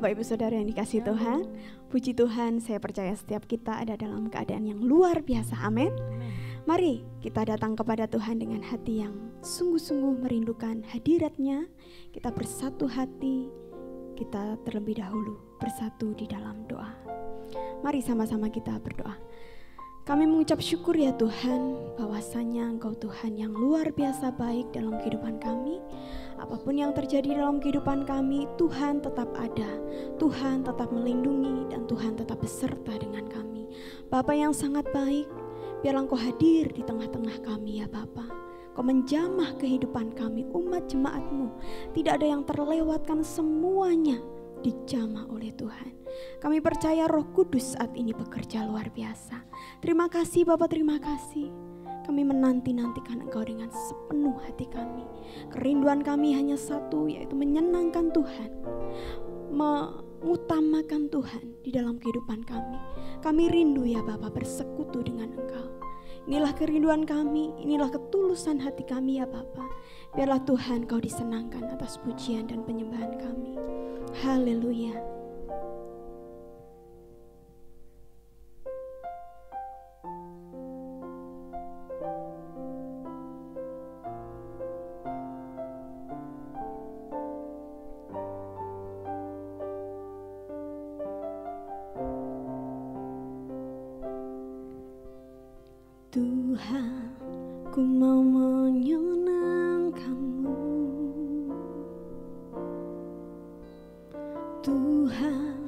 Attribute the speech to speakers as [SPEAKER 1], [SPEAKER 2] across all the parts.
[SPEAKER 1] Bapak Ibu Saudara yang dikasihi Tuhan, puji Tuhan, saya percaya setiap kita ada dalam keadaan yang luar biasa, amin. Mari kita datang kepada Tuhan dengan hati yang sungguh-sungguh merindukan hadirat-Nya. Kita bersatu hati, kita terlebih dahulu bersatu di dalam doa. Mari sama-sama kita berdoa. Kami mengucap syukur ya Tuhan, bahwasanya Engkau Tuhan yang luar biasa baik dalam kehidupan kami. Apapun yang terjadi dalam kehidupan kami, Tuhan tetap ada, Tuhan tetap melindungi, dan Tuhan tetap beserta dengan kami. Bapa yang sangat baik, biarlah Engkau hadir di tengah-tengah kami ya Bapa. Kau menjamah kehidupan kami, umat jemaat-Mu. Tidak ada yang terlewatkan, semuanya dijamah oleh Tuhan. Kami percaya Roh Kudus saat ini bekerja luar biasa. Terima kasih Bapa, terima kasih. Kami menanti-nantikan Engkau dengan sepenuh hati kami. Kerinduan kami hanya satu, yaitu menyenangkan Tuhan, mengutamakan Tuhan di dalam kehidupan kami. Kami rindu ya Bapa bersekutu dengan Engkau. Inilah kerinduan kami, inilah ketulusan hati kami ya Bapa. Biarlah Tuhan Kau disenangkan atas pujian dan penyembahan kami. Haleluya. Tuhan, ku mau menyenangkan-Mu. Tuhan,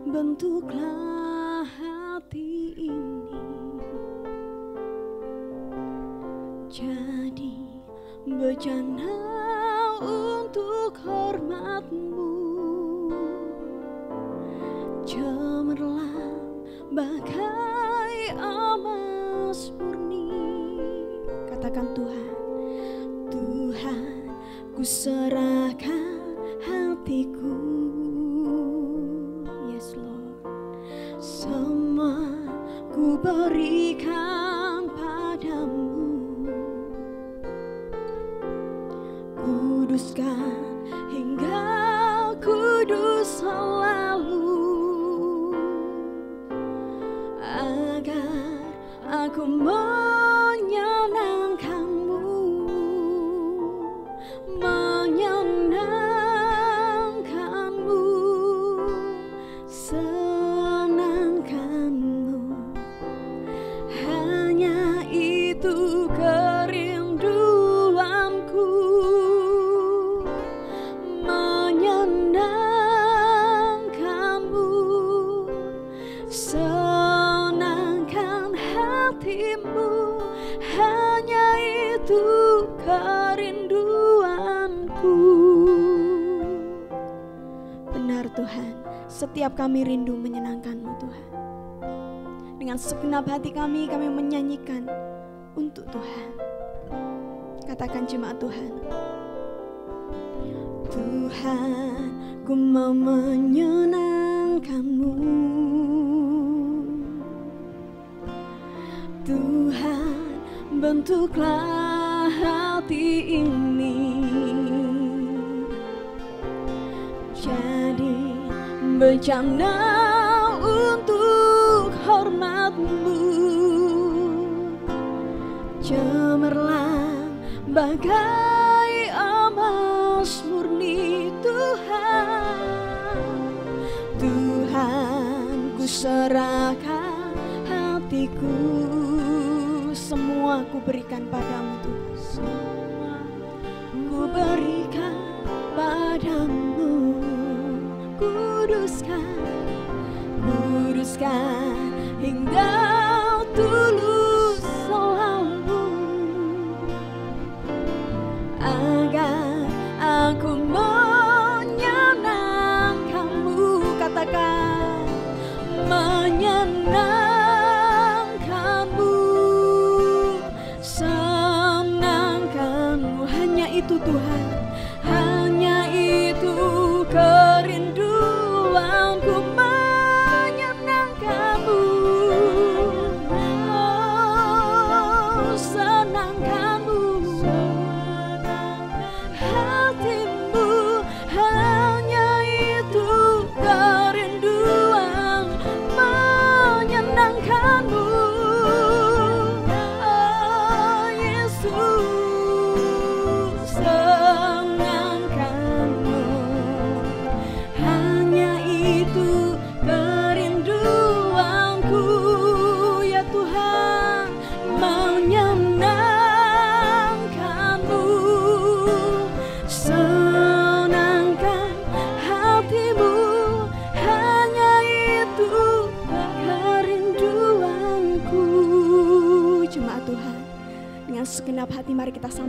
[SPEAKER 1] bentuklah hati ini jadi bejana untuk hormat-Mu. Cemerlang bagai emas murni. Katakan Tuhan, Tuhan, ku serahkan hatiku. Yes Lord, semua ku berikan padamu. Kuduskan hingga kudus selalu, agar aku menyenangkan-Mu, menyenangkan-Mu, senangkan-Mu. Hanya itu kerinduanku, menyenangkan-Mu, senangkan hati-Mu. Hanya itu kerinduanku. Benar Tuhan, setiap kami rindu menyenangkan-Mu Tuhan. Dengan segenap hati kami menyanyikan untuk Tuhan. Katakan jemaat Tuhan, Tuhan, ku mau menyenangkan-Mu. Tuhan, bentuklah hati ini jadi bejana untuk hormat-Mu. Cemerlang bagai emas murni. Tuhan, Tuhan, ku serahkan hatiku. Semua ku berikan padamu Tuhan. Semua ku berikan padamu. Kuduskan, kuduskan hingga tulus selalu, agar aku menyenangkan-Mu. Katakan, menyenangkan-Mu, senangkan-Mu. Hanya itu Tuhan, hanya itu kerinduanku, menyenangkan-Mu. Oh, senangkan-Mu, hatimu.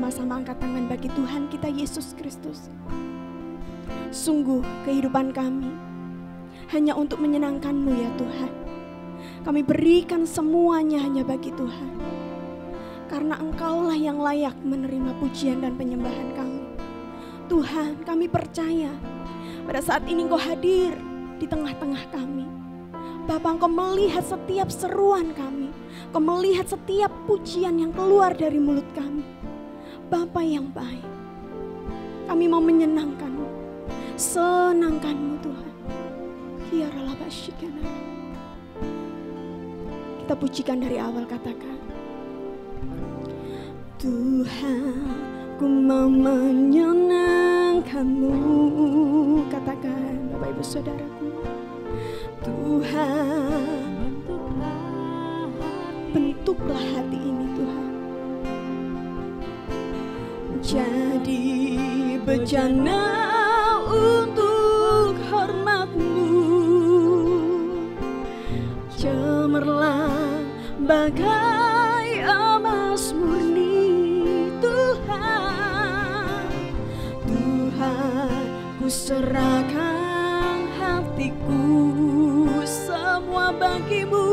[SPEAKER 1] sama-sama angkat tangan bagi Tuhan kita Yesus Kristus. Sungguh kehidupan kami hanya untuk menyenangkan-Mu ya Tuhan. Kami berikan semuanya hanya bagi Tuhan, karena Engkaulah yang layak menerima pujian dan penyembahan kami. Tuhan, kami percaya pada saat ini Engkau hadir di tengah-tengah kami. Bapa, Engkau melihat setiap seruan kami, Engkau melihat setiap pujian yang keluar dari mulut kami. Bapa yang baik, kami mau menyenangkan-Mu, senangkan-Mu Tuhan. Kita pujikan dari awal, katakan, Tuhan, ku mau menyenangkan-Mu. Katakan Bapak Ibu Saudaraku, Tuhan, bentuklah hati ini Tuhan, jadi bejana untuk hormat-Mu. Cemerlang bagai emas murni Tuhan. Tuhan, ku serahkan hatiku semua bagi-Mu,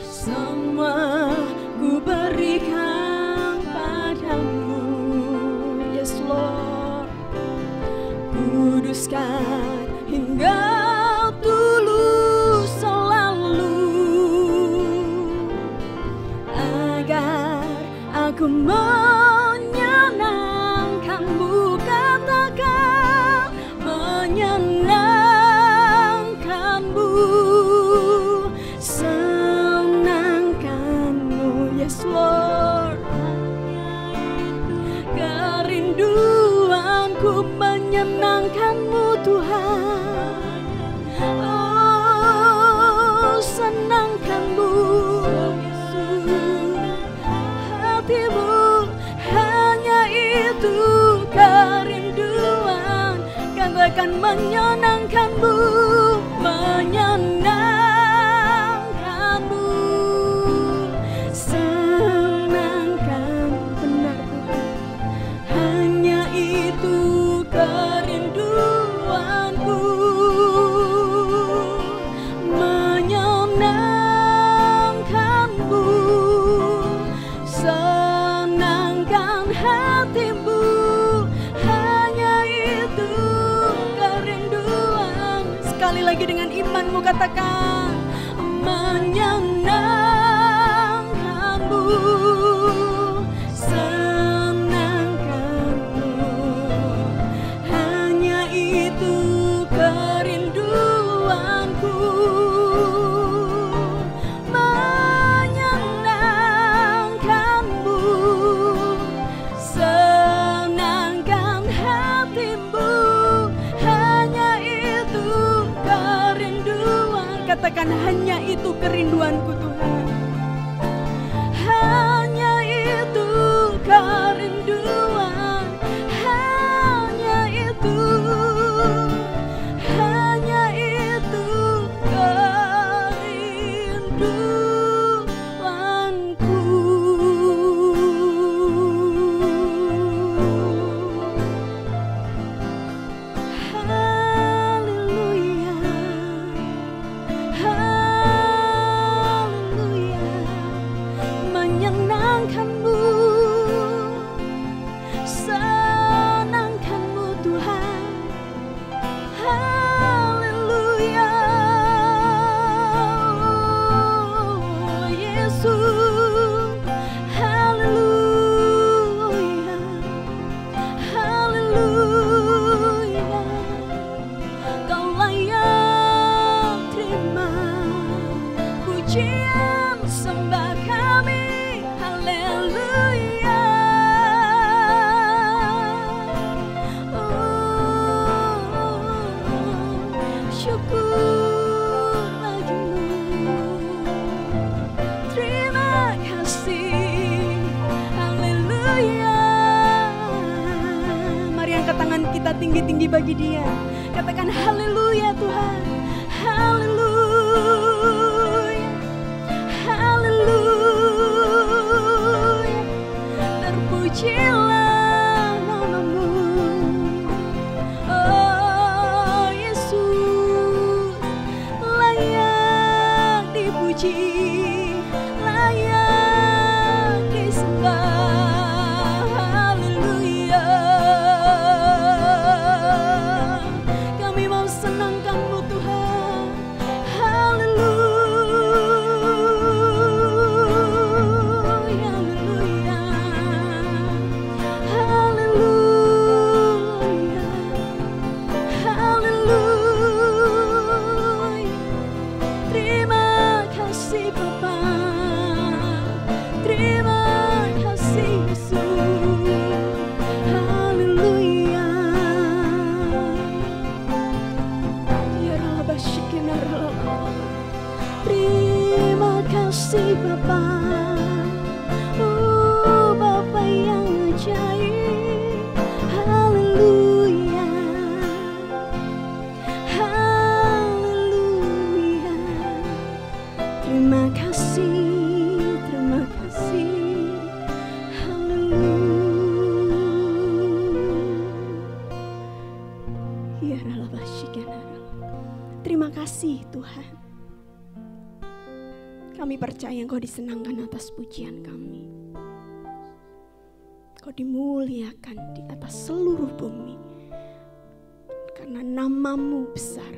[SPEAKER 1] semua ku berikan padamu. Yes Lord, kuduskan hingga tulus selalu, agar aku menyenangkan-Mu. Katakan, menyenangkan-Mu, senangkan-Mu. Yes Lord, kerinduanku menyenangkan-Mu Tuhan. Oh, senangkan-Mu, hati-Mu, hanya itu kerinduan. Katakan, menyenangkan-Mu, menyenangkan-Mu, senangkan. Benar Tuhan, hanya itu kerinduanku, menyenangkan-Mu, senangkan hati-Mu, hanya itu kerinduan. Sekali lagi dengan imanmu katakan, menyenangkan-Mu, senangkan-Mu, hanya itu kerinduanku, menyenangkan-Mu, senangkan hati-Mu, hanya itu kerinduan. Katakan, hanya itu kerinduanku Tuhan, hanya itu kerinduan, hanya itu kerinduanku. Haleluya, haleluya, menyenangkan-Mu, senangkan-Mu Tuhan. Haleluya, oh Yesus, haleluya, haleluya. Kau layak terima pujian sembah kami. Haleluya, syukur bagimu, terima kasih. Haleluya. Mari angkat tangan kita tinggi-tinggi bagi Dia. Katakan, haleluya Tuhan, haleluya, haleluya. Terpujilah kasih Tuhan. Kami percaya Engkau disenangkan atas pujian kami. Engkau dimuliakan di atas seluruh bumi. Karena nama-Mu besar,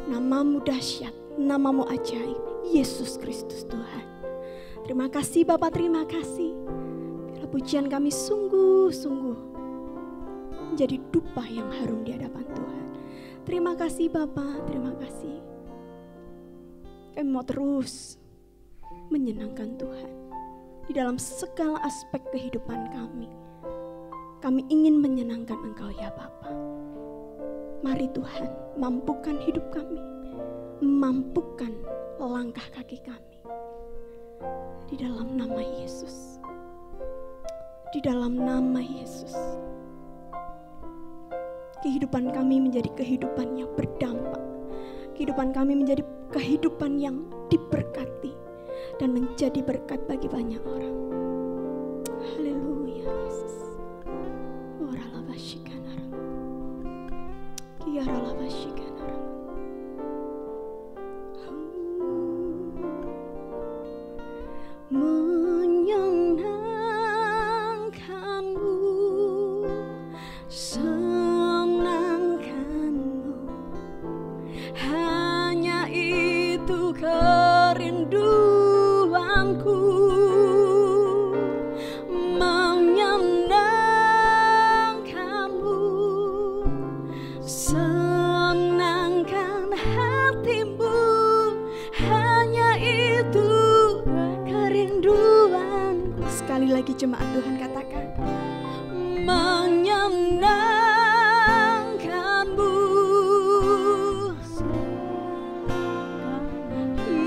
[SPEAKER 1] nama-Mu dahsyat, nama-Mu ajaib, Yesus Kristus Tuhan. Terima kasih Bapa, terima kasih. Biarlah pujian kami sungguh-sungguh menjadi dupa yang harum di hadapan Tuhan. Terima kasih Bapa, terima kasih. Kami mau terus menyenangkan Tuhan di dalam segala aspek kehidupan kami. Kami ingin menyenangkan Engkau ya Bapa. Mari Tuhan, mampukan hidup kami, mampukan langkah kaki kami. Di dalam nama Yesus, di dalam nama Yesus, kehidupan kami menjadi kehidupan yang berdampak. Kehidupan kami menjadi kehidupan yang diberkati dan menjadi berkat bagi banyak orang. Haleluya Yesus. Menyenangkanmu, senangkanmu, hanya itu kerinduanku. Menyenangkanmu, senangkan hatimu, hanya itu kerinduanku. Sekali lagi jemaat Tuhan katakan, menyenangkanmu,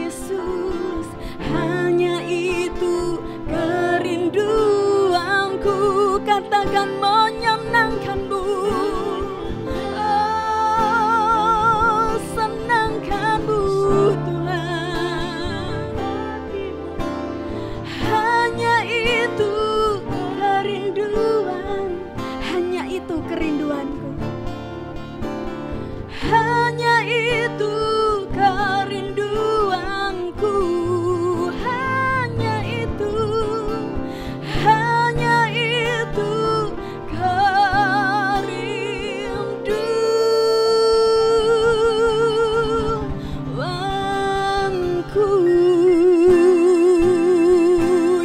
[SPEAKER 1] Yesus, hanya itu kerinduanku. Katakan menyenangkanmu, oh senangkanmu Tuhan, hanya itu kerinduan, hanya itu kerinduanku, hanya itu kerinduanku, hanya itu kerinduanku.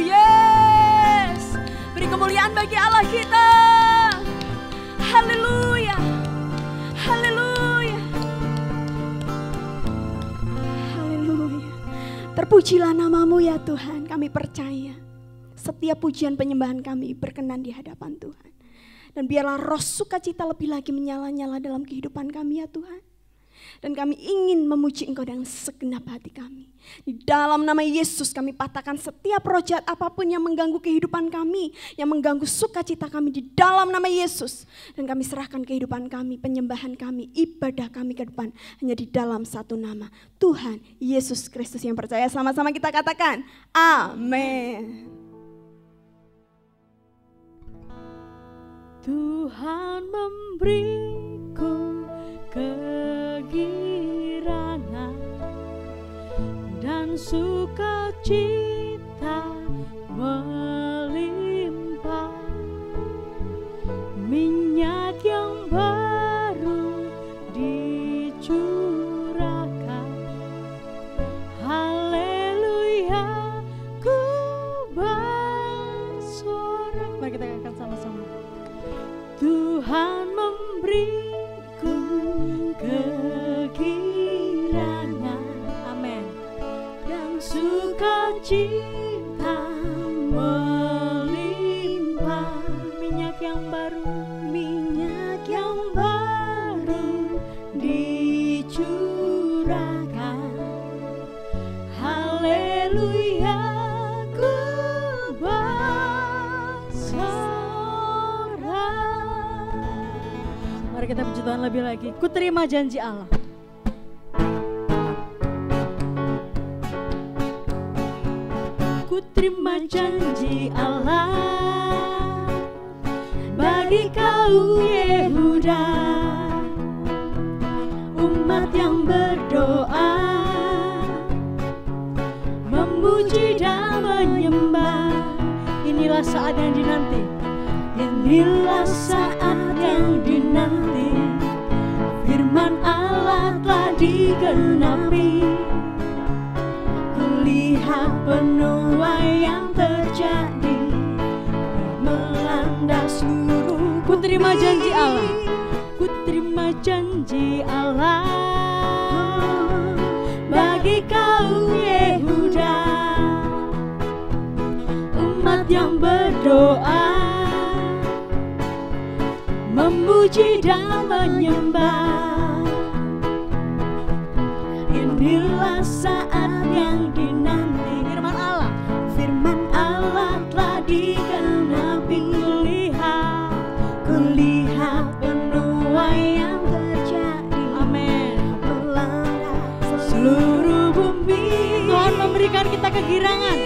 [SPEAKER 1] Yes, beri kemuliaan bagi Allah kita. Haleluya, haleluya, haleluya. Terpujilah nama-Mu ya Tuhan. Kami percaya setiap pujian penyembahan kami berkenan di hadapan Tuhan. Dan biarlah roh sukacita lebih lagi menyala-nyala dalam kehidupan kami ya Tuhan. Dan kami ingin memuji Engkau dengan segenap hati kami. Di dalam nama Yesus kami patahkan setiap roh jahat apapun yang mengganggu kehidupan kami, yang mengganggu sukacita kami di dalam nama Yesus. Dan kami serahkan kehidupan kami, penyembahan kami, ibadah kami ke depan hanya di dalam satu nama, Tuhan Yesus Kristus. Yang percaya sama-sama kita katakan, amin.
[SPEAKER 2] Tuhan memberiku kegirangan dan sukacita melimpah, minyak yang baru dicurahkan. Haleluya, ku bersorak. Mari kita katakan sama-sama. Tuhan memberiku kegirangan, amin, dan sukacita melimpah, minyak yang baru dicurahkan. Haleluya, ku bersorak. Mari kita puji Tuhan lebih lagi. Ku terima janji Allah. Ku terima janji Allah bagi kaum Yehuda, umat yang berdoa, memuji dan menyembah. Inilah saat yang dinanti, inilah saat yang dinanti. Firman Allah telah digenapi. Kulihat penuaian terjadi, melanda seluruh. Ku terima janji Allah, ku terima janji Allah bagi kaum Yehuda, umat yang berdoa, memuji dan menyembah. Inilah saat yang dinanti. Firman Allah telah digenapi. Kulihat penuaian terjadi. Amin. Melanda seluruh bumi. Tuhan memberikan kita kegirangan.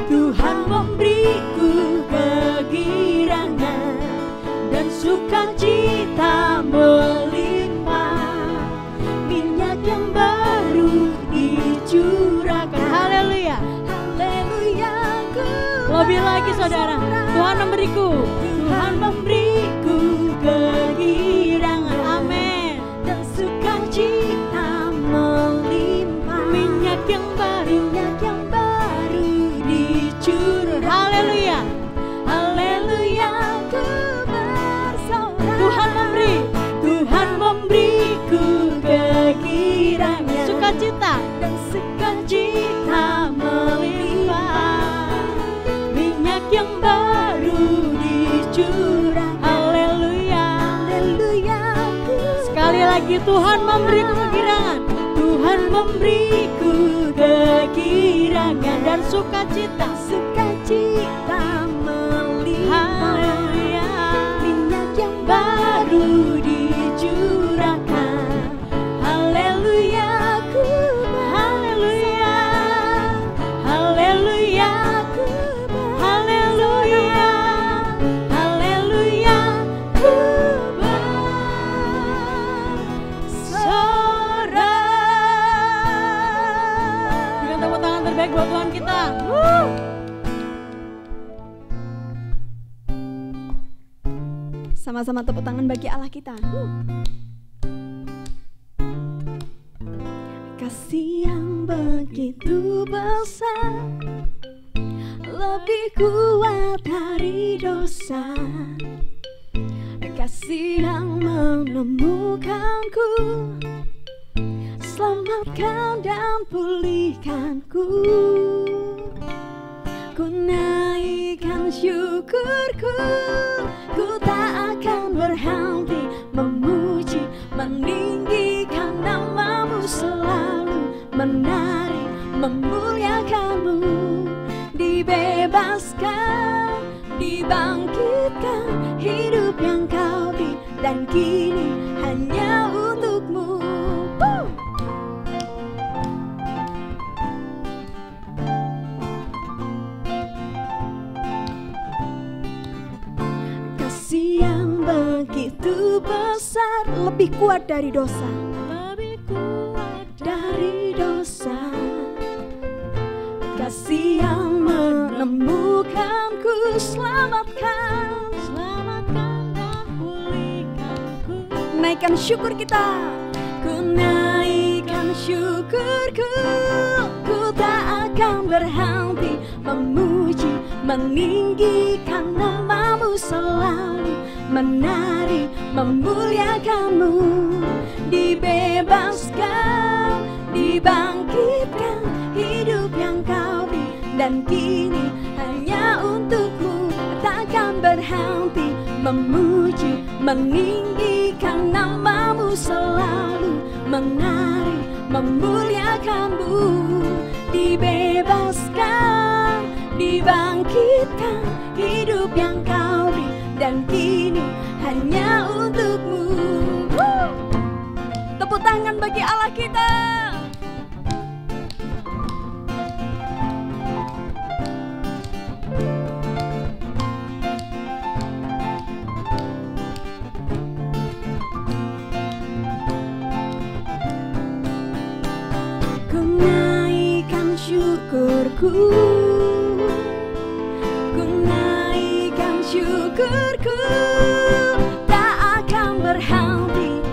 [SPEAKER 2] Tuhan memberiku kegirangan dan sukacita melimpah. Minyak yang baru dicurahkan. Haleluya, haleluya. Lebih lagi saudara, Tuhan memberiku kegirangan. Amin. Dan sukacita melimpah. Minyak yang baru dicurahkan. Haleluya, haleluya. Ku bersorak. Tuhan memberiku kegirangan, sukacita dan sukacita melimpah. Minyak yang baru dicurahkan. Haleluya, haleluya. Sekali lagi, Tuhan memberiku kegirangan. Tuhan memberiku kegirangan dan sukacita melimpah. Minyak yang baru dicurahkan. Haleluya, haleluya, haleluya, haleluya, haleluya. Ku bersorak. Berikan tepuk tangan terbaik buat Tuhan kita.
[SPEAKER 1] Sama-sama tepuk tangan bagi Allah kita. Kasih yang begitu besar, lebih kuat dari dosa. Kasih yang menemukanku, selamatkan dan pulihkanku. Ku naikkan syukurku, ku tak akan berhenti memuji, meninggikan namamu selalu, menari, memuliakanmu. Dibebaskan, dibangkitkan, hidup yang kau beri dan kini hanya untukmu. Kasih yang begitu besar, lebih kuat dari dosa, lebih kuat dari dosa. Kasih yang menemukanku, selamatkan dan pulihkanku. Naikkan syukur kita. Ku naikkan syukurku, ku tak akan berhenti memuji, meninggikan namamu selalu, menari, memuliakanmu. Dibebaskan, dibangkitkan, hidup yang kau beri dan kini hanya untukmu. Takkan berhenti memuji, meninggikan namamu selalu, menari, memuliakanmu. Dibebaskan, dibangkitkan, hidup yang kau beri dan kini hanya untukmu. Tepuk tangan bagi Allah kita. aku, ku naikkan syukurku, tak akan berhenti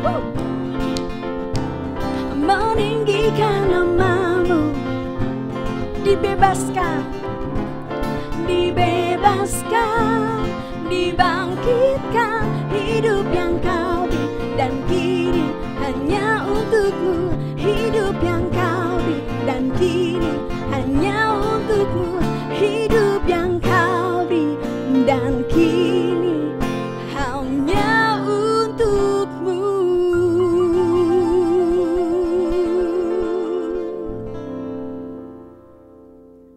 [SPEAKER 1] meninggikan namamu. Dibebaskan, dibebaskan, dibangkitkan, hidup yang kau beri dan kini hanya untukmu. Hidup yang kau beri dan kini hanya untukmu. Hidup yang kau beri dan kini hanya untukmu.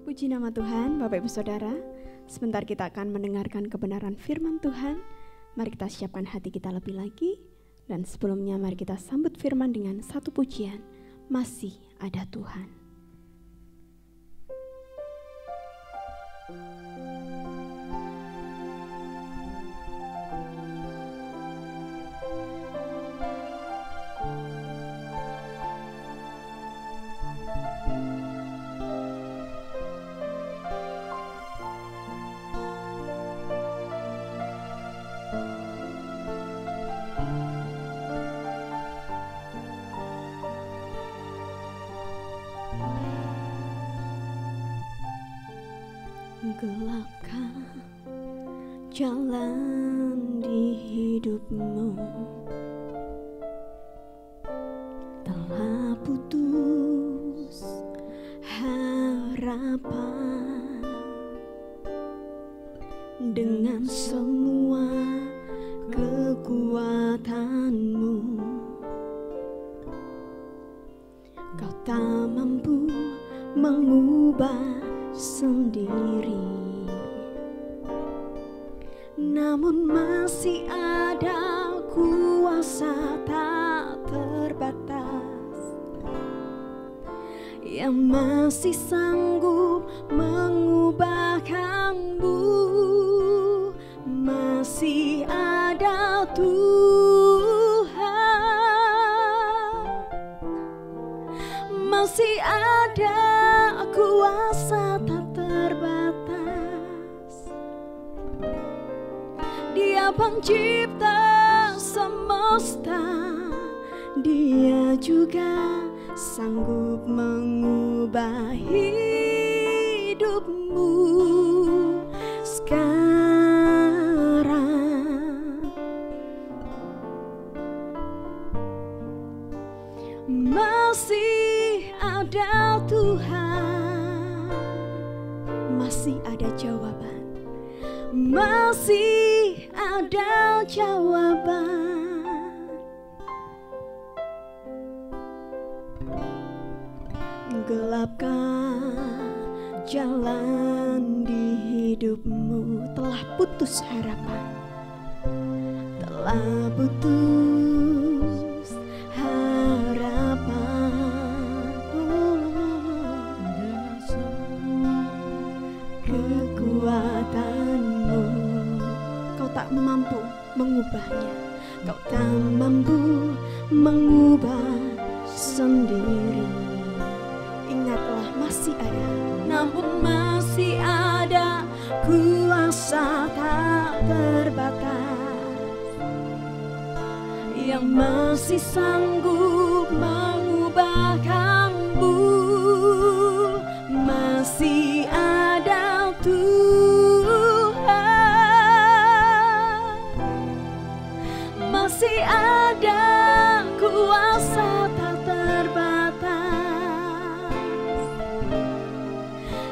[SPEAKER 1] Puji nama Tuhan. Bapak Ibu Saudara, sebentar kita akan mendengarkan kebenaran firman Tuhan. Mari kita siapkan hati kita lebih lagi. Dan sebelumnya mari kita sambut firman dengan satu pujian, Masih Ada Tuhan. Gelapkah jalan di hidupmu? Telah putus harapan dengan semua kekuatanmu. Kau tak mampu mengubah sendiri, namun masih ada kuasa tak terbatas yang masih sanggup mengubahkanmu. Masih ada Tuhan, masih ada kuasa tak terbatas. Dia pencipta semesta, Dia juga sanggup mengubah hidupmu sekarang. Masih ada Tuhan, masih ada jawaban, masih ada jawaban. Gelapkah jalan di hidupmu? Telah putus harapan, telah putus harapan. Kekuatanmu, kau tak mampu mengubahnya, kau tak mampu mengubah sendiri. Ingatlah, masih ada, namun masih ada kuasa tak terbatas yang masih sanggup mengubahkanmu. Masih ada Tuhan, masih ada kuasa tak terbatas.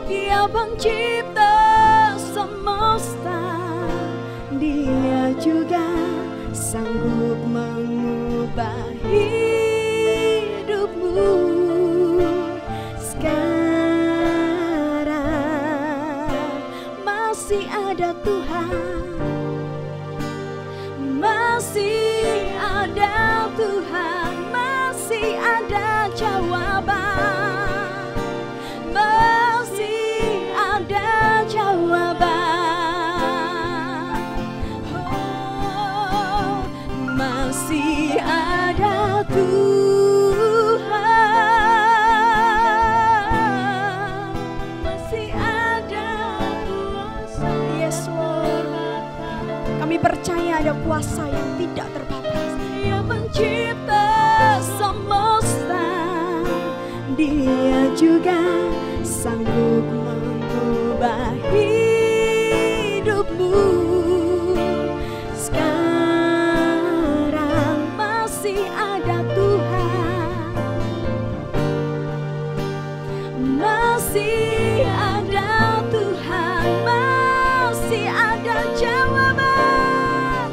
[SPEAKER 1] Dia pencipta semesta, Dia juga sanggup mengubah hidupmu sekarang. Masih ada Tuhan, masih ada Tuhan, masih ada jawaban, masih ada jawaban. Oh, masih ada Tuhan, Kami percaya ada kuasa yang tidak terbatas.
[SPEAKER 2] Dia pencipta semesta,
[SPEAKER 1] Dia juga sanggup mengubah hidupmu. Sekarang masih ada Tuhan, masih ada Tuhan, masih ada jawaban,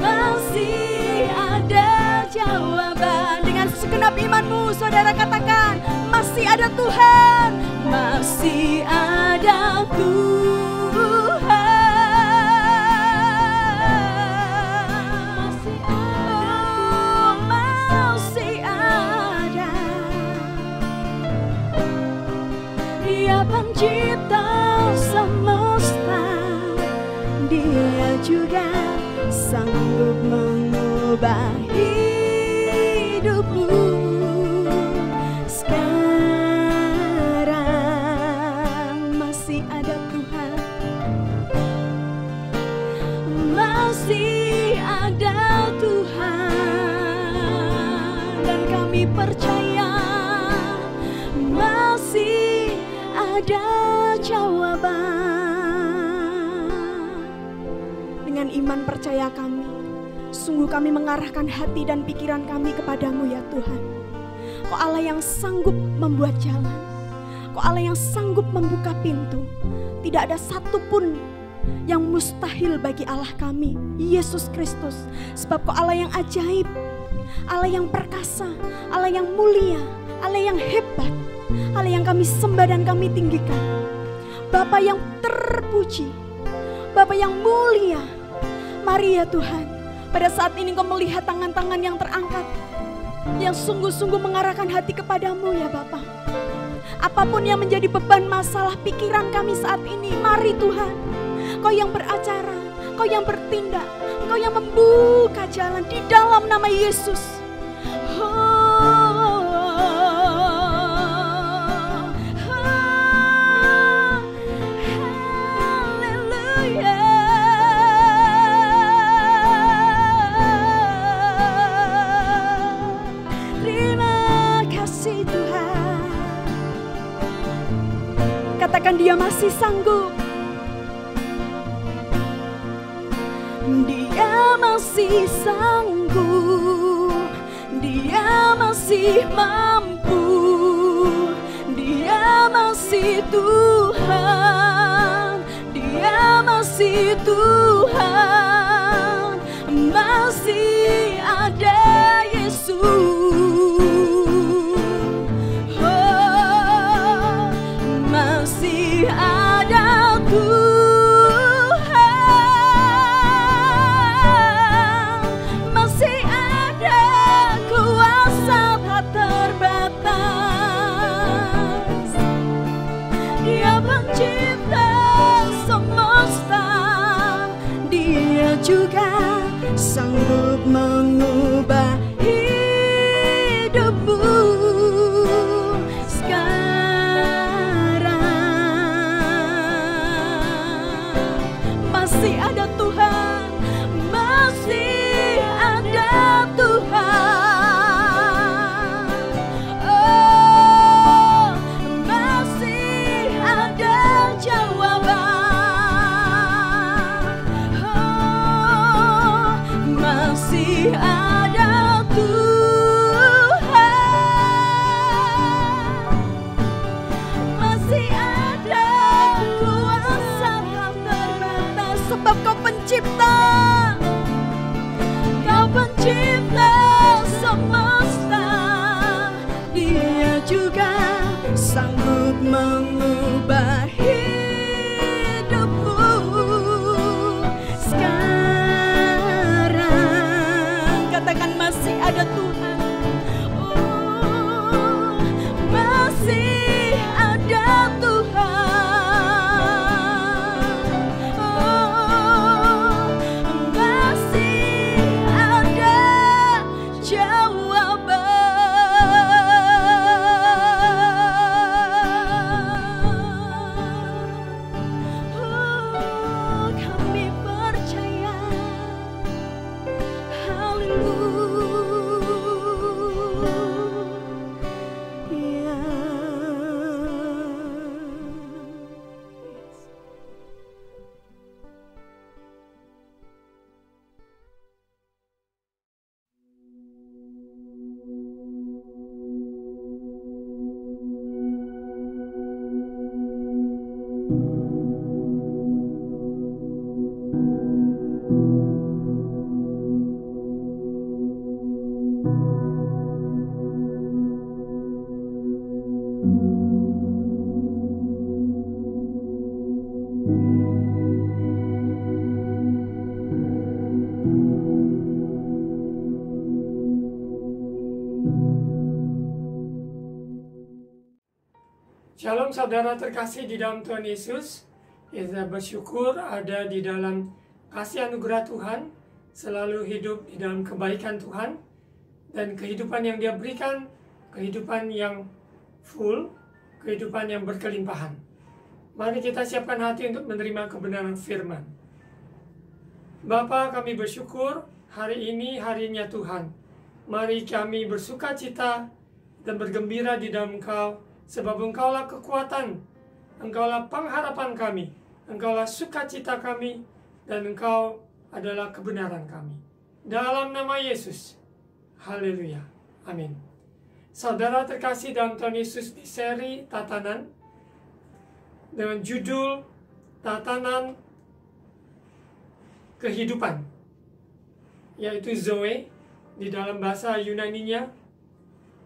[SPEAKER 1] masih ada jawaban. Dengan segenap imanmu, saudara katakan, masih ada Tuhan, masih ada Tuhan. Pencipta semesta, Dia juga sanggup mengubah hidupmu. Sekarang masih ada Tuhan, masih ada Tuhan, dan kami percaya masih ada jawaban. Dengan iman percaya kami, sungguh kami mengarahkan hati dan pikiran kami kepadamu ya Tuhan. Kau Allah yang sanggup membuat jalan, Kau Allah yang sanggup membuka pintu. Tidak ada satupun yang mustahil bagi Allah kami, Yesus Kristus. Sebab Kau Allah yang ajaib, Allah yang perkasa, Allah yang mulia, Allah yang hebat, Allah yang kami sembah dan kami tinggikan. Bapa yang terpuji, Bapa yang mulia. Mari ya Tuhan, pada saat ini Kau melihat tangan-tangan yang terangkat, yang sungguh-sungguh mengarahkan hati kepadamu ya Bapa. Apapun yang menjadi beban masalah pikiran kami saat ini, mari Tuhan, Kau yang beracara, Kau yang bertindak, Kau yang membuka jalan di dalam nama Yesus. Katakan, Dia masih sanggup, Dia masih sanggup, Dia masih mampu, Dia masih Tuhan, Dia masih Tuhan, masih ada Yesus. Ada Tuhan, masih ada kuasa tak terbatas. Dia pencipta semesta, Dia juga sanggup mengubah hidupmu. Masih ada Tuhan, masih ada Tuhan. Oh, masih ada jawaban. Oh, masih ada Tuhan. Masih ada kuasa tak terbatas. Sebab Kau pencipta, Kau pencipta semesta, Dia juga sanggup mengubah hidupmu. Sekarang katakan, masih ada Tuhan. Oh, masih ada Tuhan.
[SPEAKER 3] Shalom saudara terkasih di dalam Tuhan Yesus. Kita bersyukur ada di dalam kasih anugerah Tuhan, selalu hidup di dalam kebaikan Tuhan, dan kehidupan yang Dia berikan, kehidupan yang full, kehidupan yang berkelimpahan. Mari kita siapkan hati untuk menerima kebenaran firman. Bapa, kami bersyukur hari ini harinya Tuhan. Mari kami bersuka cita dan bergembira di dalam Engkau, sebab Engkaulah kekuatan, Engkaulah pengharapan kami, Engkaulah sukacita kami, dan Engkau adalah kebenaran kami. Dalam nama Yesus, haleluya, amin. Saudara terkasih dalam Tuhan Yesus, di seri tatanan dengan judul Tatanan Kehidupan, yaitu Zoe di dalam bahasa Yunaninya.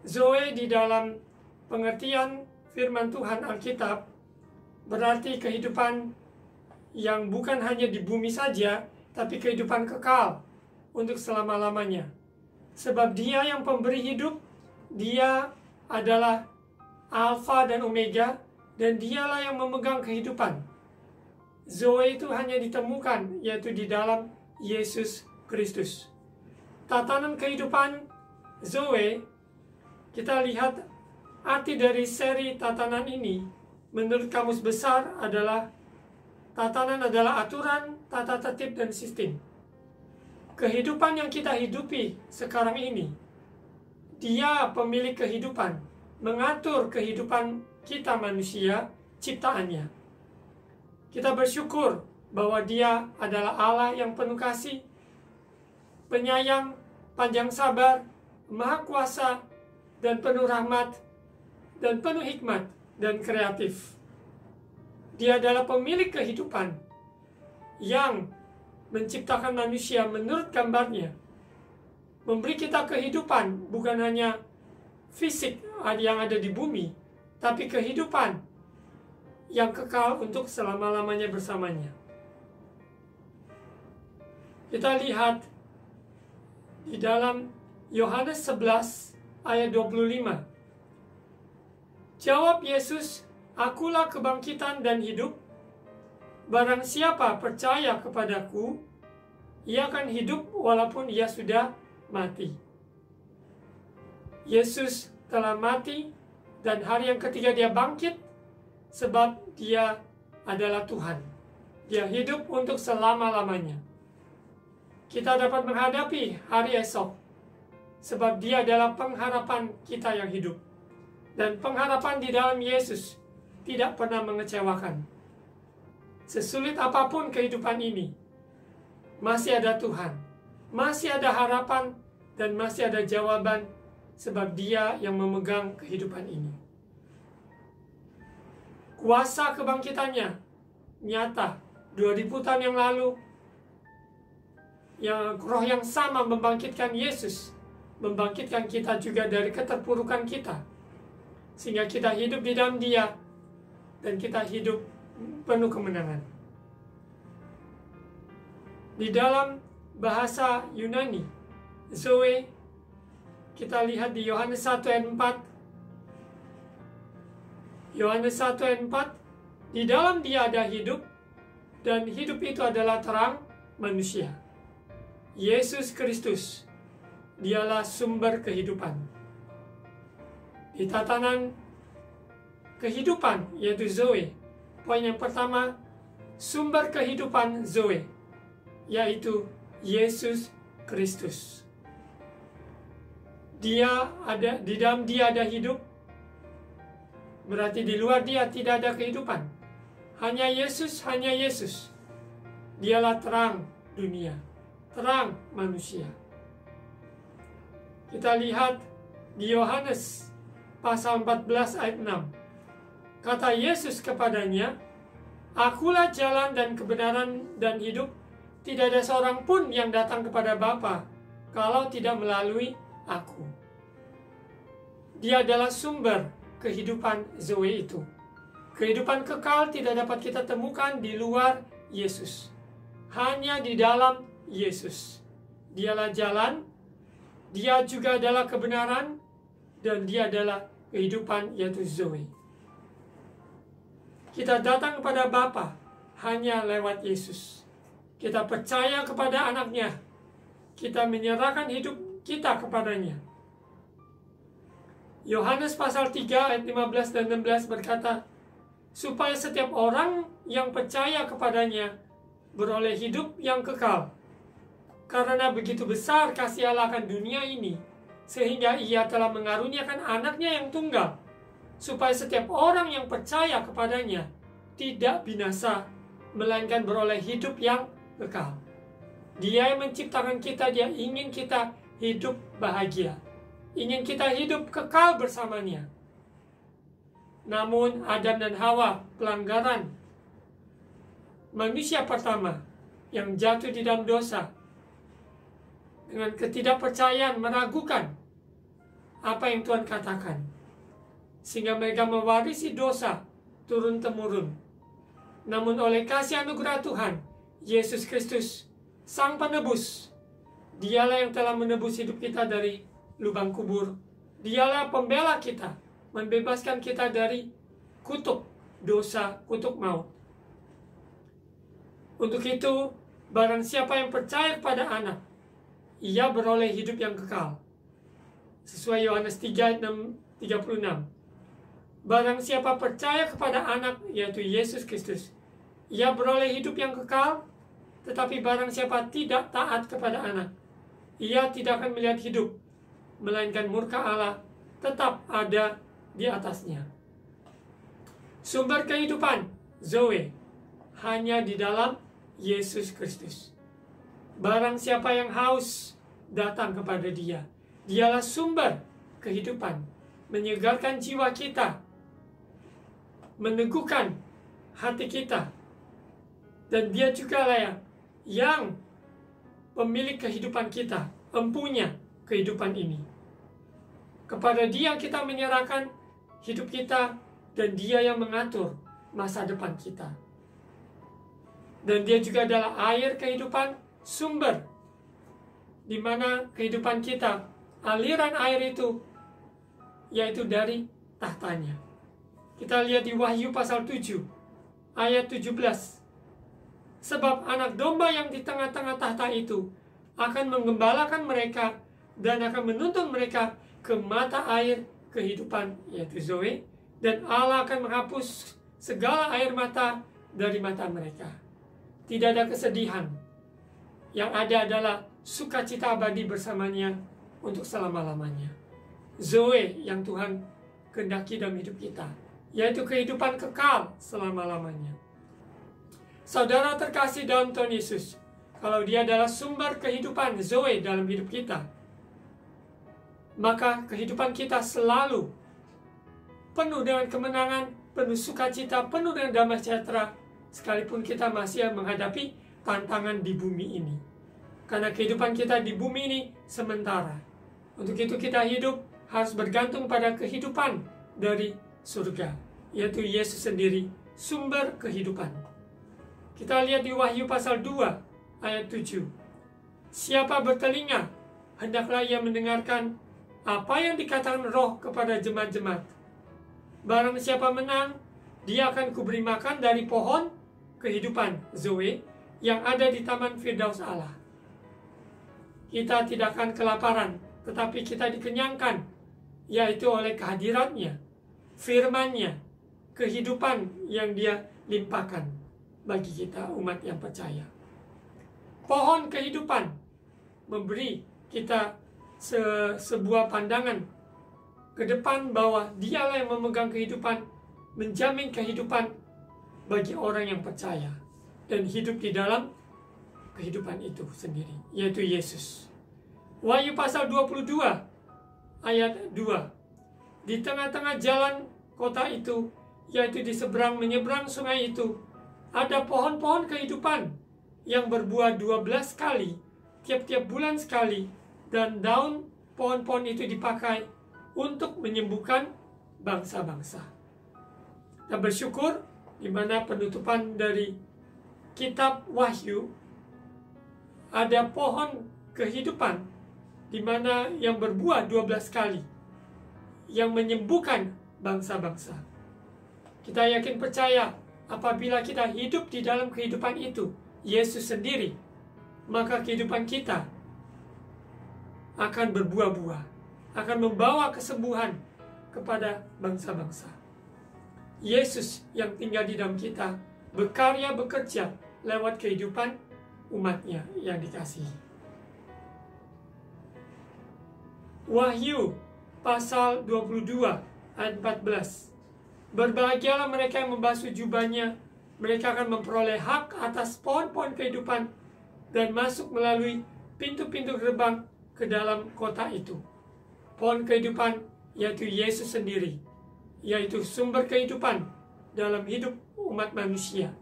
[SPEAKER 3] Zoe di dalam pengertian firman Tuhan Alkitab berarti kehidupan yang bukan hanya di bumi saja, tapi kehidupan kekal untuk selama-lamanya. Sebab Dia yang pemberi hidup, Dia adalah Alfa dan Omega, dan Dialah yang memegang kehidupan. Zoe itu hanya ditemukan, yaitu di dalam Yesus Kristus. Tatanan kehidupan Zoe, kita lihat arti dari seri tatanan ini. Menurut Kamus Besar adalah tatanan adalah aturan, tata tertib, dan sistem. Kehidupan yang kita hidupi sekarang ini, Dia pemilik kehidupan, mengatur kehidupan kita manusia, ciptaannya. Kita bersyukur bahwa Dia adalah Allah yang penuh kasih, penyayang, panjang sabar, maha kuasa, dan penuh rahmat, dan penuh hikmat, dan kreatif. Dia adalah pemilik kehidupan yang menciptakan manusia menurut gambarnya, memberi kita kehidupan bukan hanya fisik yang ada di bumi, tapi kehidupan yang kekal untuk selama-lamanya bersamanya. Kita lihat di dalam Yohanes 11 ayat 25. Jawab Yesus, "Akulah kebangkitan dan hidup. Barang siapa percaya kepadaku, ia akan hidup walaupun ia sudah mati." Yesus telah mati, dan hari yang ketiga Dia bangkit, sebab Dia adalah Tuhan. Dia hidup untuk selama-lamanya. Kita dapat menghadapi hari esok, sebab Dia adalah pengharapan kita yang hidup. Dan pengharapan di dalam Yesus tidak pernah mengecewakan. Sesulit apapun kehidupan ini, masih ada Tuhan, masih ada harapan, dan masih ada jawaban, sebab Dia yang memegang kehidupan ini. Kuasa kebangkitannya nyata. 2000 tahun yang lalu, yang roh yang sama membangkitkan Yesus, membangkitkan kita juga dari keterpurukan kita, sehingga kita hidup di dalam Dia, dan kita hidup penuh kemenangan. Di dalam bahasa Yunani, Zoe, kita lihat di Yohanes 1 ayat 4. Yohanes 1 ayat 4, di dalam Dia ada hidup, dan hidup itu adalah terang manusia. Yesus Kristus, Dialah sumber kehidupan. Di tatanan kehidupan, yaitu Zoe, poin yang pertama, sumber kehidupan Zoe, yaitu Yesus Kristus. Dia ada, di dalam Dia ada hidup, berarti di luar Dia tidak ada kehidupan. Hanya Yesus, hanya Yesus. Dialah terang dunia, terang manusia. Kita lihat di Yohanes pasal 14 ayat 6. Kata Yesus kepadanya, "Akulah jalan dan kebenaran dan hidup. Tidak ada seorang pun yang datang kepada Bapa kalau tidak melalui Aku." Dia adalah sumber kehidupan Zoe itu. Kehidupan kekal tidak dapat kita temukan di luar Yesus. Hanya di dalam Yesus. Dialah jalan, Dia juga adalah kebenaran, dan Dia adalah kehidupan, yaitu Zoe. Kita datang kepada Bapa hanya lewat Yesus. Kita percaya kepada anaknya. Kita menyerahkan hidup kita kepadanya. Yohanes pasal 3 ayat 15 dan 16 berkata, supaya setiap orang yang percaya kepadanya beroleh hidup yang kekal. Karena begitu besar kasih Allah akan dunia ini, sehingga ia telah mengaruniakan anaknya yang tunggal, supaya setiap orang yang percaya kepadanya tidak binasa, melainkan beroleh hidup yang kekal. Dia yang menciptakan kita, dia ingin kita hidup bahagia, ingin kita hidup kekal bersamanya. Namun Adam dan Hawa, pelanggaran manusia pertama yang jatuh di dalam dosa, dengan ketidakpercayaan, meragukan apa yang Tuhan katakan, sehingga mereka mewarisi dosa turun-temurun. Namun oleh kasih anugerah Tuhan, Yesus Kristus, Sang Penebus, Dialah yang telah menebus hidup kita dari lubang kubur. Dialah pembela kita, membebaskan kita dari kutuk dosa, kutuk maut. Untuk itu, barang siapa yang percaya kepada anak, ia beroleh hidup yang kekal. Sesuai Yohanes 3 ayat 36. Barang siapa percaya kepada anak, yaitu Yesus Kristus, ia beroleh hidup yang kekal. Tetapi barang siapa tidak taat kepada anak, ia tidak akan melihat hidup, melainkan murka Allah tetap ada di atasnya. Sumber kehidupan, Zoe, hanya di dalam Yesus Kristus. Barang siapa yang haus, datang kepada Dia. Dialah sumber kehidupan, menyegarkan jiwa kita, meneguhkan hati kita. Dan Dia juga lah yang pemilik kehidupan kita, empunya kehidupan ini. Kepada Dia kita menyerahkan hidup kita, dan Dia yang mengatur masa depan kita. Dan Dia juga adalah air kehidupan, sumber di mana kehidupan kita, aliran air itu, yaitu dari tahtanya. Kita lihat di Wahyu pasal 7 ayat 17. Sebab anak domba yang di tengah-tengah tahta itu akan menggembalakan mereka dan akan menuntun mereka ke mata air kehidupan, yaitu Zoe, dan Allah akan menghapus segala air mata dari mata mereka. Tidak ada kesedihan. Yang ada adalah sukacita abadi bersamanya untuk selama-lamanya. Zoe yang Tuhan kehendaki dalam hidup kita, yaitu kehidupan kekal selama-lamanya. Saudara terkasih dalam Tuhan Yesus, kalau Dia adalah sumber kehidupan, Zoe, dalam hidup kita, maka kehidupan kita selalu penuh dengan kemenangan, penuh sukacita, penuh dengan damai sejahtera, sekalipun kita masih menghadapi tantangan di bumi ini. Karena kehidupan kita di bumi ini sementara. Untuk itu kita hidup harus bergantung pada kehidupan dari surga, yaitu Yesus sendiri, sumber kehidupan. Kita lihat di Wahyu pasal 2 ayat 7. Siapa bertelinga, hendaklah ia mendengarkan apa yang dikatakan Roh kepada jemaat-jemaat. Barang siapa menang, dia akan kuberi makan dari pohon kehidupan, Zoe, yang ada di Taman Firdaus Allah. Kita tidak akan kelaparan, tetapi kita dikenyangkan, yaitu oleh kehadiratnya, firman-Nya, kehidupan yang Dia limpahkan bagi kita umat yang percaya. Pohon kehidupan memberi kita sebuah pandangan ke depan bahwa Dialah yang memegang kehidupan, menjamin kehidupan bagi orang yang percaya dan hidup di dalam kehidupan itu sendiri, yaitu Yesus. Wahyu pasal 22 ayat 2. Di tengah-tengah jalan kota itu, yaitu di seberang menyeberang sungai itu, ada pohon-pohon kehidupan yang berbuah 12 kali, tiap-tiap bulan sekali, dan daun pohon-pohon itu dipakai untuk menyembuhkan bangsa-bangsa. Kita bersyukur di mana penutupan dari kitab Wahyu, ada pohon kehidupan di mana yang berbuah 12 kali, yang menyembuhkan bangsa-bangsa. Kita yakin percaya apabila kita hidup di dalam kehidupan itu, Yesus sendiri, maka kehidupan kita akan berbuah-buah, akan membawa kesembuhan kepada bangsa-bangsa. Yesus yang tinggal di dalam kita berkarya bekerja lewat kehidupan umatnya yang dikasihi. Wahyu pasal 22 ayat 14. Berbahagialah mereka yang membasuh jubahnya, mereka akan memperoleh hak atas pohon-pohon kehidupan dan masuk melalui pintu-pintu gerbang ke dalam kota itu. Pohon kehidupan yaitu Yesus sendiri, yaitu sumber kehidupan dalam hidup umat manusia,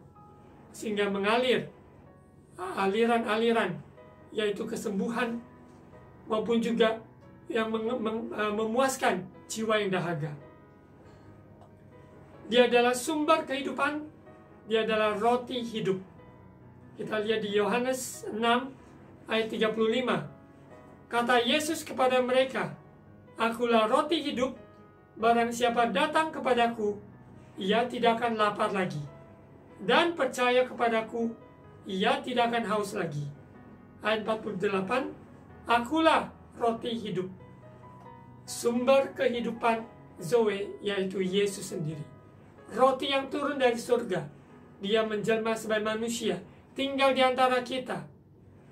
[SPEAKER 3] sehingga mengalir aliran-aliran, yaitu kesembuhan maupun juga yang memuaskan jiwa yang dahaga. Dia adalah sumber kehidupan, dia adalah roti hidup. Kita lihat di Yohanes 6 ayat 35. Kata Yesus kepada mereka, "Akulah roti hidup, barang siapa datang kepadaku, ia tidak akan lapar lagi. Dan percaya kepadaku, ia tidak akan haus lagi." Ayat 48, "Akulah roti hidup." Sumber kehidupan Zoe yaitu Yesus sendiri. Roti yang turun dari surga. Dia menjelma sebagai manusia, tinggal di antara kita.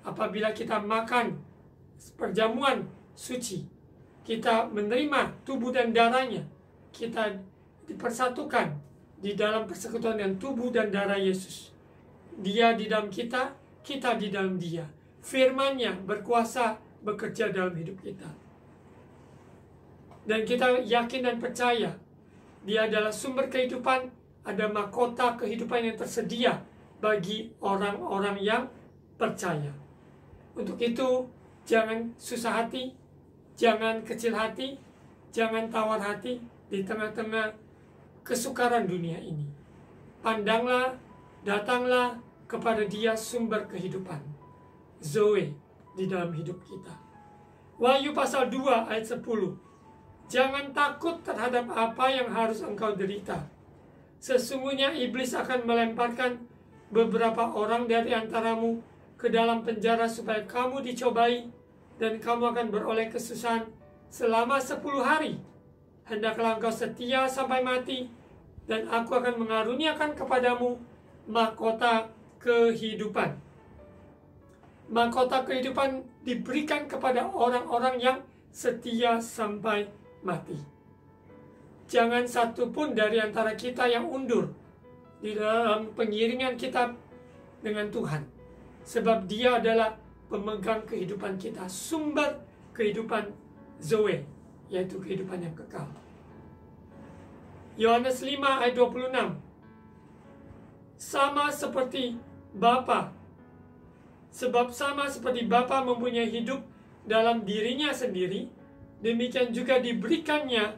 [SPEAKER 3] Apabila kita makan perjamuan suci, kita menerima tubuh dan darahnya, kita dipersatukan di dalam persekutuan dengan tubuh dan darah Yesus. Dia di dalam kita, kita di dalam dia. Firman-Nya berkuasa bekerja dalam hidup kita. Dan kita yakin dan percaya dia adalah sumber kehidupan, ada mahkota kehidupan yang tersedia bagi orang-orang yang percaya. Untuk itu, jangan susah hati, jangan kecil hati, jangan tawar hati di tengah-tengah kesukaran dunia ini. Pandanglah, datanglah kepada dia sumber kehidupan. Zoe di dalam hidup kita. Wahyu pasal 2 ayat 10. Jangan takut terhadap apa yang harus engkau derita. Sesungguhnya iblis akan melemparkan beberapa orang dari antaramu ke dalam penjara supaya kamu dicobai dan kamu akan beroleh kesusahan selama 10 hari. Hendaklah engkau setia sampai mati, dan aku akan mengaruniakan kepadamu mahkota kehidupan. Mahkota kehidupan diberikan kepada orang-orang yang setia sampai mati. Jangan satu pun dari antara kita yang undur di dalam pengiringan kita dengan Tuhan, sebab dia adalah pemegang kehidupan kita, sumber kehidupan Zoe, yaitu kehidupan yang kekal. Yohanes 5 ayat 26. Sama seperti Bapa, sebab sama seperti Bapa mempunyai hidup dalam dirinya sendiri, demikian juga diberikannya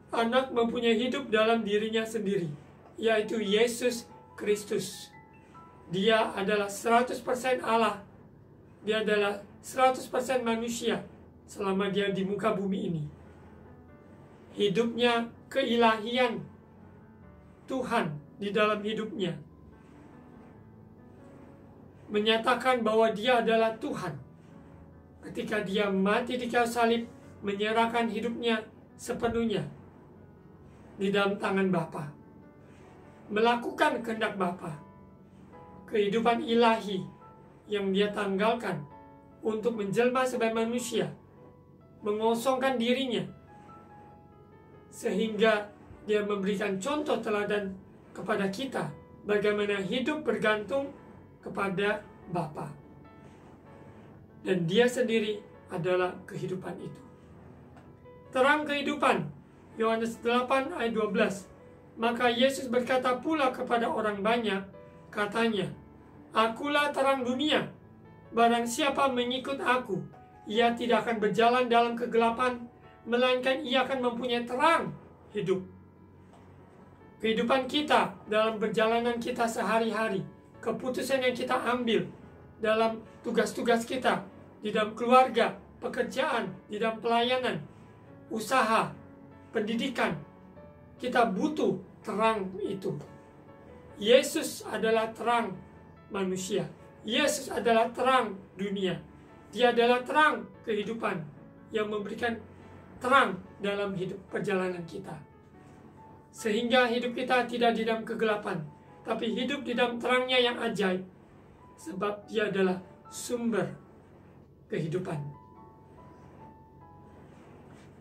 [SPEAKER 3] Anak mempunyai hidup dalam dirinya sendiri, yaitu Yesus Kristus. Dia adalah 100% Allah. Dia adalah 100% manusia selama dia di muka bumi ini. Hidupnya keilahian Tuhan di dalam hidupnya menyatakan bahwa dia adalah Tuhan. Ketika dia mati di kayu salib, menyerahkan hidupnya sepenuhnya di dalam tangan Bapa, melakukan kehendak Bapa. Kehidupan ilahi yang dia tanggalkan untuk menjelma sebagai manusia, mengosongkan dirinya, sehingga dia memberikan contoh teladan kepada kita bagaimana hidup bergantung kepada Bapa. Dan dia sendiri adalah kehidupan itu. Terang kehidupan, Yohanes 8 ayat 12. Maka Yesus berkata pula kepada orang banyak, katanya, "Akulah terang dunia. Barang siapa mengikut aku, ia tidak akan berjalan dalam kegelapan, melainkan ia akan mempunyai terang hidup." Kehidupan kita dalam perjalanan kita sehari-hari, keputusan yang kita ambil dalam tugas-tugas kita, di dalam keluarga, pekerjaan, di dalam pelayanan, usaha, pendidikan, kita butuh terang itu. Yesus adalah terang manusia. Yesus adalah terang dunia. Dia adalah terang kehidupan yang memberikan terang dalam hidup perjalanan kita. Sehingga hidup kita tidak di dalam kegelapan, tapi hidup di dalam terangnya yang ajaib. Sebab dia adalah sumber kehidupan.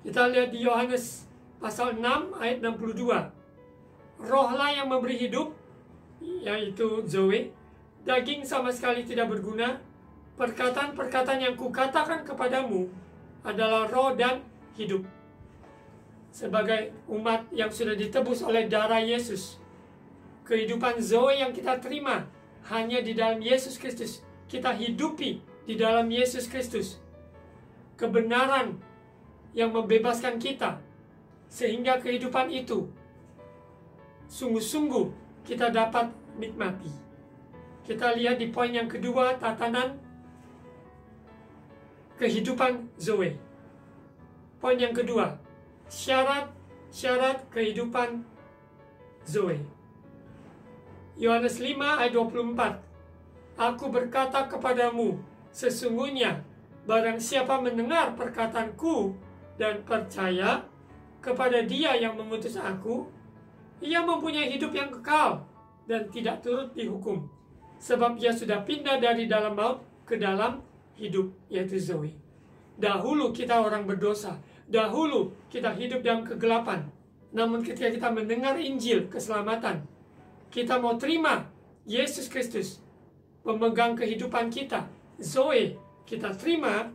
[SPEAKER 3] Kita lihat di Yohanes pasal 6 ayat 62. Rohlah yang memberi hidup, yaitu Zoe. Daging sama sekali tidak berguna. Perkataan-perkataan yang kukatakan kepadamu adalah roh dan hidup. Sebagai umat yang sudah ditebus oleh darah Yesus, kehidupan Zoe yang kita terima hanya di dalam Yesus Kristus. Kita hidupi di dalam Yesus Kristus kebenaran yang membebaskan kita, sehingga kehidupan itu sungguh-sungguh kita dapat nikmati. Kita lihat di poin yang kedua, tatanan kehidupan Zoe. Poin yang kedua, syarat kehidupan Zoe. Yohanes 5 ayat 24. Aku berkata kepadamu, sesungguhnya barang siapa mendengar perkataanku dan percaya kepada Dia yang mengutus aku, ia mempunyai hidup yang kekal dan tidak turut dihukum, sebab ia sudah pindah dari dalam maut ke dalam hidup, yaitu Zoe. Dahulu kita orang berdosa, dahulu kita hidup dalam kegelapan. Namun ketika kita mendengar Injil keselamatan, kita mau terima Yesus Kristus pemegang kehidupan kita, Zoe, kita terima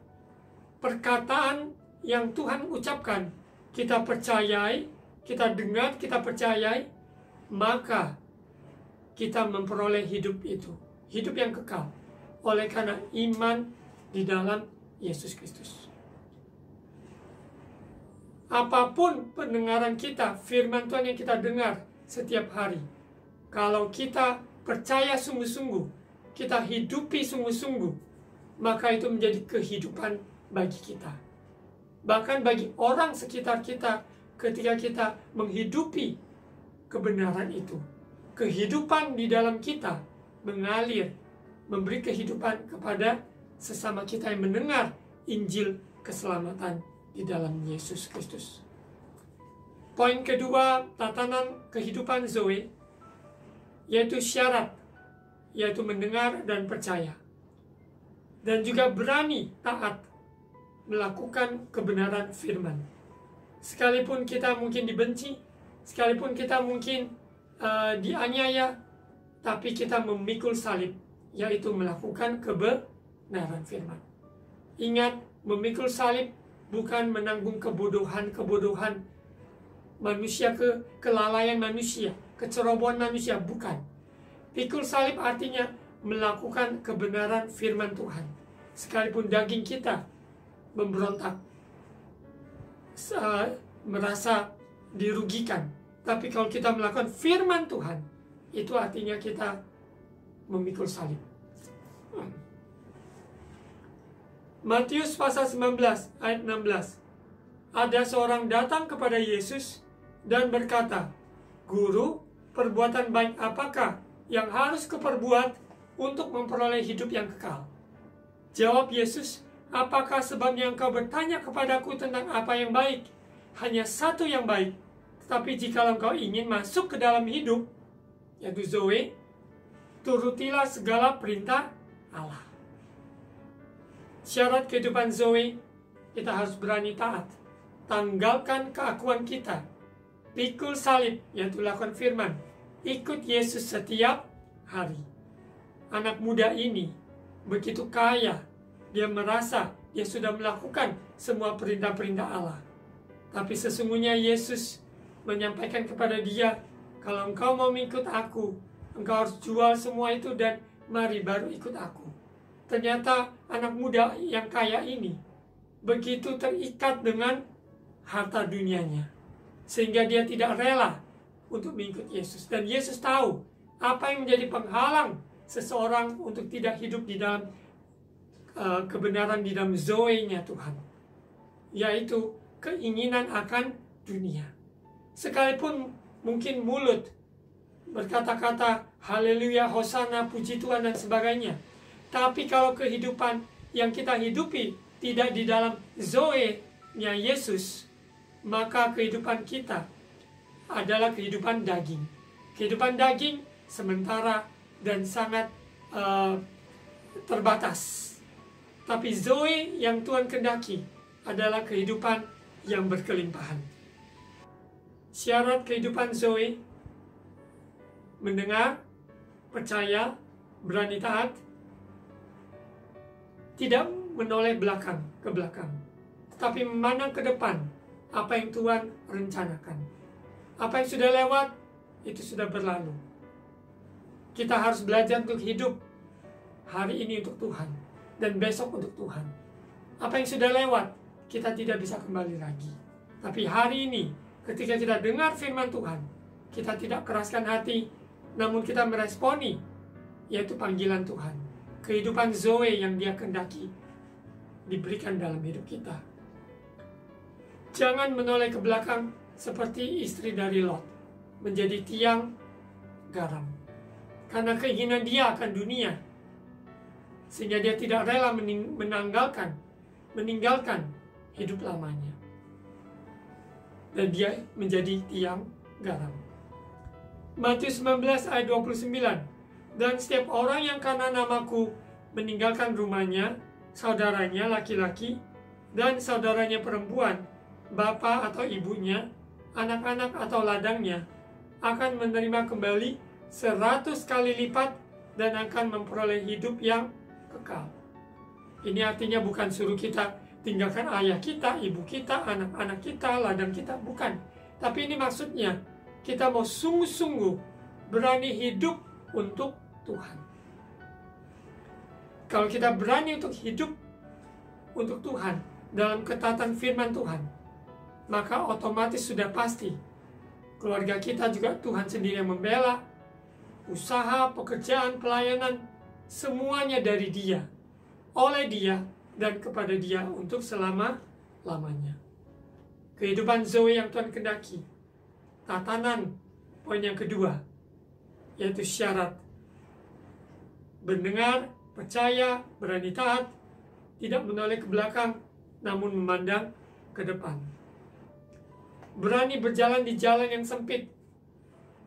[SPEAKER 3] perkataan yang Tuhan ucapkan, kita percayai, kita dengar, kita percayai, maka kita memperoleh hidup itu, hidup yang kekal, oleh karena iman di dalam Yesus Kristus. Apapun pendengaran kita, firman Tuhan yang kita dengar setiap hari, kalau kita percaya sungguh-sungguh, kita hidupi sungguh-sungguh, maka itu menjadi kehidupan bagi kita. Bahkan bagi orang sekitar kita, ketika kita menghidupi kebenaran itu, kehidupan di dalam kita mengalir, memberi kehidupan kepada sesama kita yang mendengar Injil keselamatan di dalam Yesus Kristus. Poin kedua, tatanan kehidupan Zoe, yaitu syarat, yaitu mendengar dan percaya. Dan juga berani taat melakukan kebenaran firman. Sekalipun kita mungkin dibenci, sekalipun kita mungkin dianiaya, tapi kita memikul salib, yaitu melakukan kebenaran firman. Ingat, memikul salib bukan menanggung kebodohan manusia, kelalaian manusia, kecerobohan manusia, bukan. Pikul salib artinya melakukan kebenaran firman Tuhan. Sekalipun daging kita memberontak, merasa dirugikan, tapi kalau kita melakukan firman Tuhan, itu artinya kita memikul salib. Matius pasal 19 ayat 16. Ada seorang datang kepada Yesus dan berkata, Guru, perbuatan baik apakah yang harus kuperbuat untuk memperoleh hidup yang kekal? Jawab Yesus, apakah sebabnya engkau bertanya kepadaku tentang apa yang baik? Hanya satu yang baik. Tetapi jika engkau ingin masuk ke dalam hidup, yaitu Zoe, turutilah segala perintah Allah. Syarat kehidupan Zoe, kita harus berani taat. Tanggalkan keakuan kita. Pikul salib, yaitu lakukan firman. Ikut Yesus setiap hari. Anak muda ini begitu kaya. Dia merasa dia sudah melakukan semua perintah-perintah Allah. Tapi sesungguhnya Yesus menyampaikan kepada dia, kalau engkau mau mengikut aku, engkau harus jual semua itu dan mari baru ikut aku. Ternyata anak muda yang kaya ini begitu terikat dengan harta dunianya, sehingga dia tidak rela untuk mengikut Yesus. Dan Yesus tahu apa yang menjadi penghalang seseorang untuk tidak hidup di dalam kebenaran, di dalam Zoe-nya Tuhan, yaitu keinginan akan dunia. Sekalipun mungkin mulut berkata-kata haleluya, hosana, puji Tuhan dan sebagainya. Tapi kalau kehidupan yang kita hidupi tidak di dalam Zoe-nya Yesus, maka kehidupan kita adalah kehidupan daging. Kehidupan daging sementara dan sangat terbatas. Tapi Zoe yang Tuhan kehendaki adalah kehidupan yang berkelimpahan. Syarat kehidupan Zoe: mendengar, percaya, berani taat, tidak menoleh ke belakang, tetapi memandang ke depan apa yang Tuhan rencanakan. Apa yang sudah lewat, itu sudah berlalu. Kita harus belajar untuk hidup hari ini untuk Tuhan, dan besok untuk Tuhan. Apa yang sudah lewat, kita tidak bisa kembali lagi. Tapi hari ini, ketika kita dengar firman Tuhan, kita tidak keraskan hati, namun kita meresponi, yaitu panggilan Tuhan. Kehidupan Zoe yang Dia kehendaki diberikan dalam hidup kita. Jangan menoleh ke belakang seperti istri dari Lot, menjadi tiang garam. Karena keinginan dia akan dunia, sehingga dia tidak rela meninggalkan hidup lamanya. Dan dia menjadi tiang garam. Matius 19 ayat 29. Dan setiap orang yang karena namaku meninggalkan rumahnya, saudaranya laki-laki, dan saudaranya perempuan, bapa atau ibunya, anak-anak atau ladangnya, akan menerima kembali 100 kali lipat dan akan memperoleh hidup yang kekal. Ini artinya bukan suruh kita tinggalkan ayah kita, ibu kita, anak-anak kita, ladang kita, bukan. Tapi ini maksudnya kita mau sungguh-sungguh berani hidup untuk Tuhan. Kalau kita berani untuk hidup untuk Tuhan dalam ketaatan firman Tuhan, maka otomatis sudah pasti keluarga kita juga Tuhan sendiri yang membela. Usaha, pekerjaan, pelayanan, semuanya dari Dia, oleh Dia, dan kepada Dia untuk selama-lamanya. Kehidupan Zoe yang Tuhan kehendaki. Tatanan poin yang kedua, yaitu syarat: mendengar, percaya, berani taat, tidak menoleh ke belakang, namun memandang ke depan. Berani berjalan di jalan yang sempit,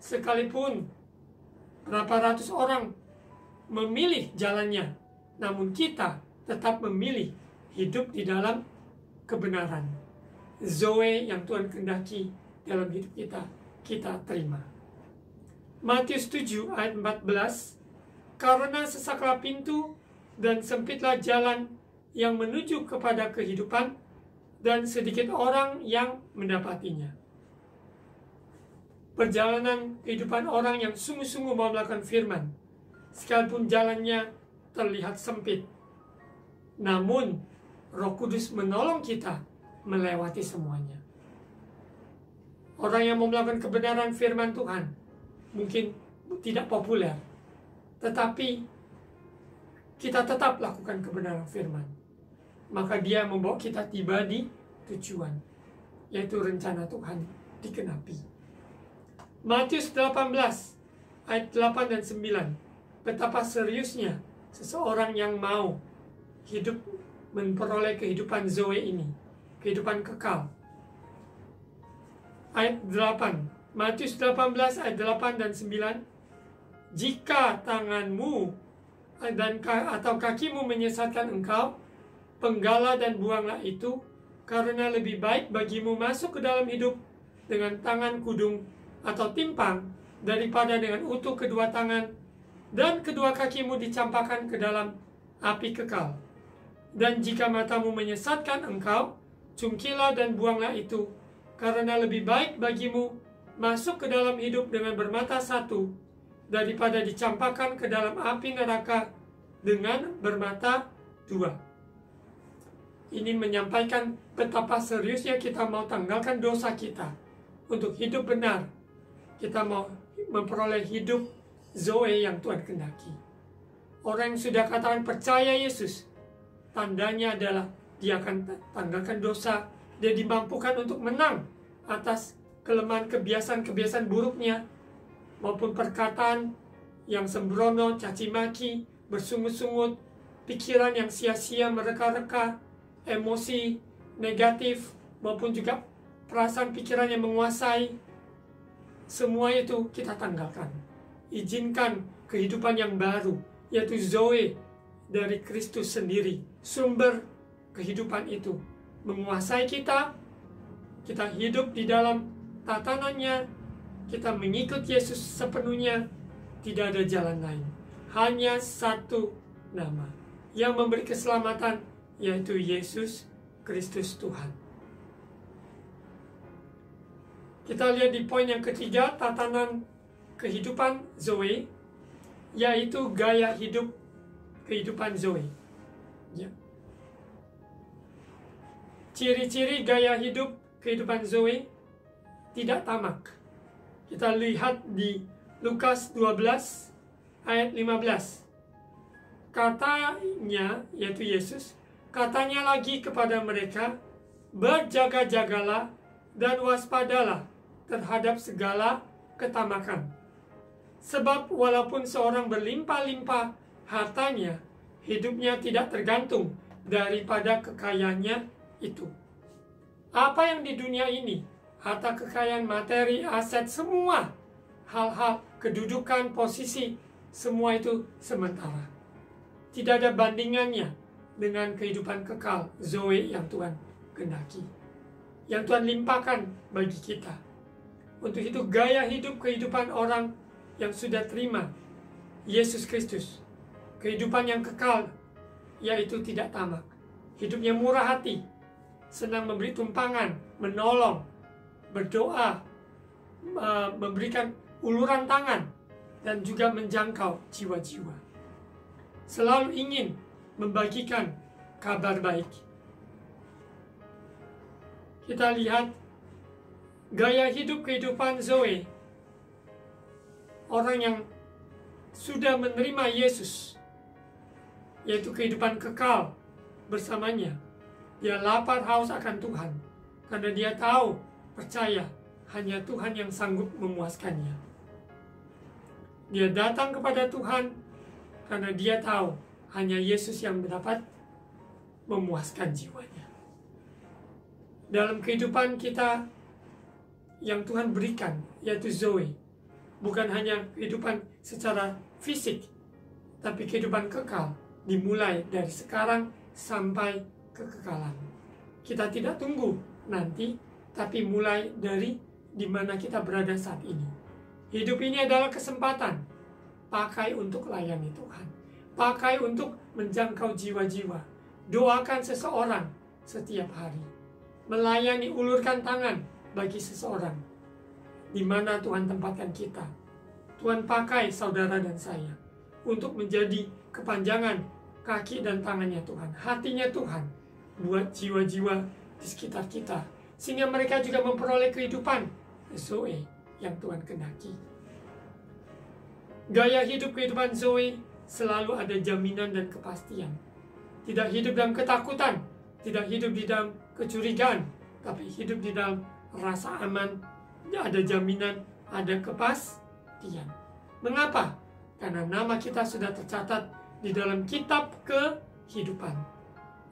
[SPEAKER 3] sekalipun berapa ratus orang memilih jalannya, namun kita tetap memilih hidup di dalam kebenaran. Zoe yang Tuhan kehendaki dalam hidup kita terima. Matius 7 ayat 14. Karena sesaklah pintu dan sempitlah jalan yang menuju kepada kehidupan, dan sedikit orang yang mendapatinya. Perjalanan kehidupan orang yang sungguh-sungguh mau melakukan firman, sekalipun jalannya terlihat sempit, namun Roh Kudus menolong kita melewati semuanya. Orang yang mau melakukan kebenaran firman Tuhan mungkin tidak populer, tetapi kita tetap lakukan kebenaran firman, maka dia membawa kita tiba di tujuan, yaitu rencana Tuhan dikenapi. Matius 18 ayat 8 dan 9. Betapa seriusnya seseorang yang mau hidup memperoleh kehidupan Zoe ini, kehidupan kekal. Ayat 8, Matius 18 ayat 8 dan 9. Jika tanganmu atau kakimu menyesatkan engkau, penggala dan buanglah itu, karena lebih baik bagimu masuk ke dalam hidup dengan tangan kudung atau timpang, daripada dengan utuh kedua tangan dan kedua kakimu dicampakkan ke dalam api kekal. Dan jika matamu menyesatkan engkau, cungkilah dan buanglah itu, karena lebih baik bagimu masuk ke dalam hidup dengan bermata satu, daripada dicampakkan ke dalam api neraka dengan bermata dua. Ini menyampaikan betapa seriusnya kita mau tanggalkan dosa kita untuk hidup benar. Kita mau memperoleh hidup Zoe yang Tuhan kehendaki. Orang yang sudah katakan percaya Yesus, tandanya adalah dia akan tanggalkan dosa. Dia dimampukan untuk menang atas kelemahan kebiasaan-kebiasaan buruknya, maupun perkataan yang sembrono, caci maki, bersungut-sungut, pikiran yang sia-sia, mereka-reka, emosi negatif, maupun juga perasaan pikiran yang menguasai. Semua itu kita tanggalkan. Izinkan kehidupan yang baru, yaitu Zoe dari Kristus sendiri, sumber kehidupan itu menguasai kita. Kita hidup di dalam tatanannya, kita mengikut Yesus sepenuhnya. Tidak ada jalan lain, hanya satu nama yang memberi keselamatan, yaitu Yesus Kristus Tuhan. Kita lihat di poin yang ketiga, tatanan kehidupan Zoe, yaitu gaya hidup kehidupan Zoe. Ya. Ciri-ciri gaya hidup kehidupan Zoe tidak tamak. Kita lihat di Lukas 12 ayat 15. Katanya, yaitu Yesus, katanya lagi kepada mereka, berjaga-jagalah dan waspadalah terhadap segala ketamakan. Sebab walaupun seorang berlimpah-limpah hartanya, hidupnya tidak tergantung daripada kekayaannya itu. Apa yang di dunia ini, harta, kekayaan, materi, aset, semua hal-hal, kedudukan, posisi, semua itu sementara. Tidak ada bandingannya dengan kehidupan kekal Zoe yang Tuhan kehendaki, yang Tuhan limpahkan bagi kita. Untuk itu gaya hidup kehidupan orang yang sudah terima Yesus Kristus, kehidupan yang kekal, yaitu tidak tamak. Hidupnya murah hati, senang memberi tumpangan, menolong, berdoa, memberikan uluran tangan, dan juga menjangkau jiwa-jiwa. Selalu ingin membagikan kabar baik. Kita lihat gaya hidup kehidupan Zoe, orang yang sudah menerima Yesus, yaitu kehidupan kekal bersamanya. Dia lapar haus akan Tuhan, karena dia tahu, percaya, hanya Tuhan yang sanggup memuaskannya. Dia datang kepada Tuhan karena dia tahu hanya Yesus yang dapat memuaskan jiwanya. Dalam kehidupan kita yang Tuhan berikan, yaitu Zoe, bukan hanya kehidupan secara fisik, tapi kehidupan kekal, dimulai dari sekarang sampai kekekalan. Kita tidak tunggu nanti, tapi mulai dari di mana kita berada saat ini. Hidup ini adalah kesempatan. Pakai untuk layani Tuhan. Pakai untuk menjangkau jiwa-jiwa. Doakan seseorang setiap hari. Melayani, ulurkan tangan bagi seseorang. Di mana Tuhan tempatkan kita. Tuhan pakai saudara dan saya untuk menjadi kepanjangan kaki dan tangannya Tuhan. Hatinya Tuhan buat jiwa-jiwa di sekitar kita. Sehingga mereka juga memperoleh kehidupan Zoe yang Tuhan kehendaki. Gaya hidup kehidupan Zoe selalu ada jaminan dan kepastian. Tidak hidup dalam ketakutan, tidak hidup di dalam kecurigaan, tapi hidup di dalam rasa aman, ada jaminan, ada kepastian. Mengapa? Karena nama kita sudah tercatat di dalam kitab kehidupan.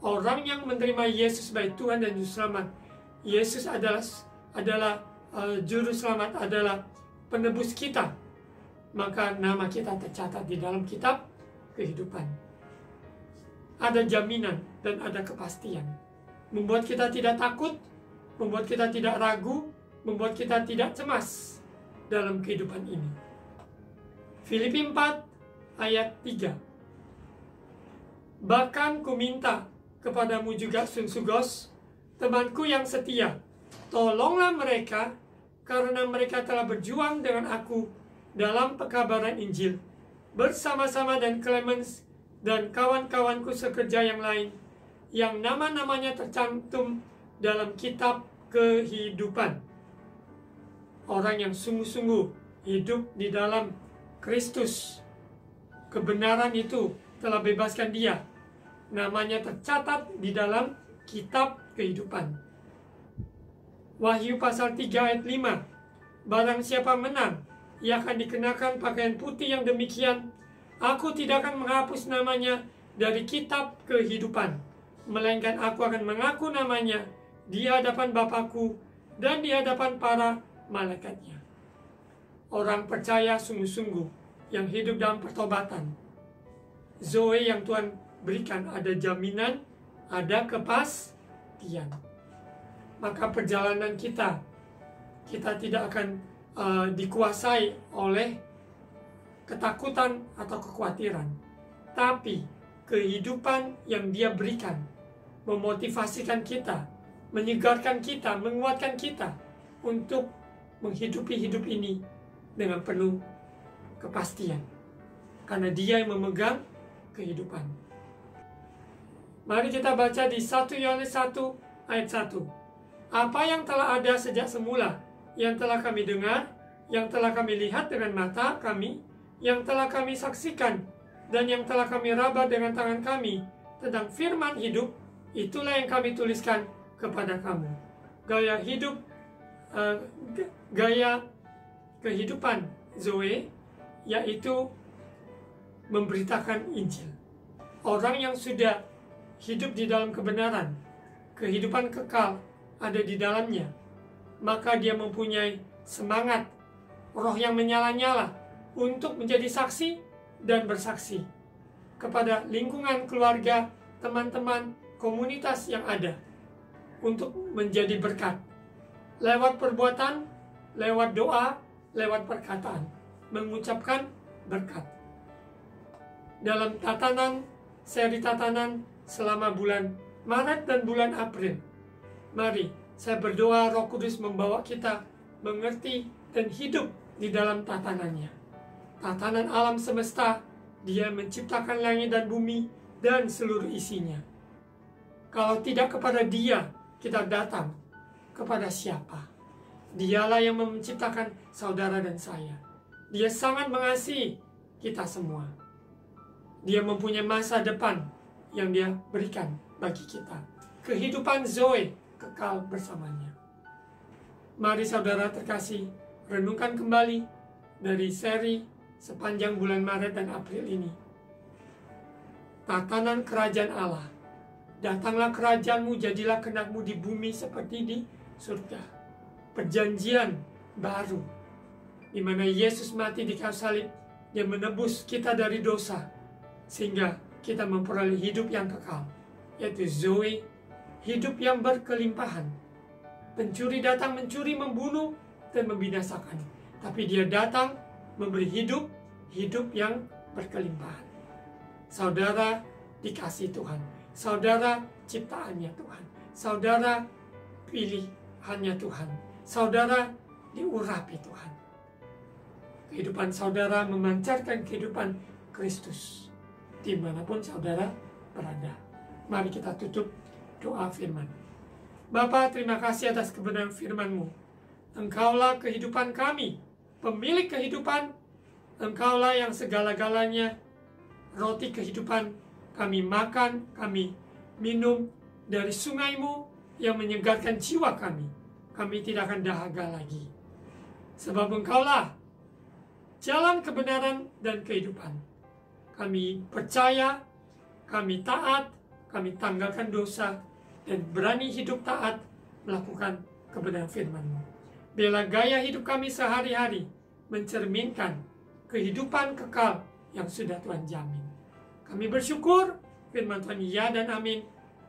[SPEAKER 3] Orang yang menerima Yesus sebagai Tuhan dan Juru Selamat, Yesus adalah Juru Selamat, adalah penebus kita, maka nama kita tercatat di dalam kitab kehidupan. Ada jaminan dan ada kepastian, membuat kita tidak takut, membuat kita tidak ragu, membuat kita tidak cemas dalam kehidupan ini. Filipi 4 ayat 3. Bahkan ku minta kepadamu juga Sunsugos, temanku yang setia, tolonglah mereka, karena mereka telah berjuang dengan aku dalam pekabaran Injil, bersama-sama dan Clemens dan kawan-kawanku sekerja yang lain, yang nama-namanya tercantum dalam kitab kehidupan. Orang yang sungguh-sungguh hidup di dalam Kristus, kebenaran itu telah bebaskan dia. Namanya tercatat di dalam kitab kehidupan. Wahyu pasal 3 ayat 5. Barang siapa menang, ia akan dikenakan pakaian putih yang demikian. Aku tidak akan menghapus namanya dari kitab kehidupan, melainkan aku akan mengaku namanya di hadapan Bapakku dan di hadapan para malaikatnya. Orang percaya sungguh-sungguh yang hidup dalam pertobatan, Zoe yang Tuhan berikan, ada jaminan, ada kepastian. Maka perjalanan kita tidak akan dikuasai oleh ketakutan atau kekhawatiran, tapi kehidupan yang Dia berikan memotivasikan kita, menyegarkan kita, menguatkan kita untuk menghidupi hidup ini dengan penuh kepastian, karena Dia yang memegang kehidupan. Mari kita baca di 1 Yohanes 1 ayat 1. Apa yang telah ada sejak semula, yang telah kami dengar, yang telah kami lihat dengan mata kami, yang telah kami saksikan, dan yang telah kami raba dengan tangan kami tentang firman hidup, itulah yang kami tuliskan kepada kamu. Gaya hidup, gaya kehidupan Zoe, yaitu memberitakan Injil. Orang yang sudah hidup di dalam kebenaran, kehidupan kekal ada di dalamnya, maka dia mempunyai semangat, roh yang menyala-nyala untuk menjadi saksi dan bersaksi kepada lingkungan keluarga, teman-teman, komunitas yang ada, untuk menjadi berkat lewat perbuatan, lewat doa, lewat perkataan, mengucapkan berkat. Dalam seri tatanan selama bulan Maret dan bulan April, mari saya berdoa Roh Kudus membawa kita mengerti dan hidup di dalam tatanannya. Tatanan alam semesta, Dia menciptakan langit dan bumi dan seluruh isinya. Kalau tidak kepada Dia, kita datang kepada siapa? Dialah yang menciptakan saudara dan saya. Dia sangat mengasihi kita semua. Dia mempunyai masa depan yang Dia berikan bagi kita. Kehidupan Zoe kekal bersamanya. Mari saudara terkasih, renungkan kembali dari seri sepanjang bulan Maret dan April ini. Tatanan kerajaan Allah. Datanglah kerajaanmu, jadilah kehendakmu di bumi seperti di surga. Perjanjian baru, di mana Yesus mati di kayu salib, Dia menebus kita dari dosa, sehingga kita memperoleh hidup yang kekal, yaitu Zoe, hidup yang berkelimpahan. Pencuri datang mencuri, membunuh, dan membinasakan, tapi Dia datang memberi hidup yang berkelimpahan. Saudara dikasih Tuhan, saudara ciptaannya Tuhan, saudara pilihannya Tuhan, saudara diurapi Tuhan. Kehidupan saudara memancarkan kehidupan Kristus dimanapun saudara berada. Mari kita tutup doa firman. Bapa, terima kasih atas kebenaran firman-Mu. Engkaulah kehidupan kami, pemilik kehidupan. Engkaulah yang segala-galanya, roti kehidupan. Kami makan, kami minum dari sungai-Mu yang menyegarkan jiwa kami. Kami tidak akan dahaga lagi. Sebab Engkaulah jalan kebenaran dan kehidupan. Kami percaya, kami taat, kami tanggalkan dosa, dan berani hidup taat melakukan kebenaran firman-Mu. Biarlah gaya hidup kami sehari-hari mencerminkan kehidupan kekal yang sudah Tuhan jamin. Kami bersyukur firman Tuhan ya dan amin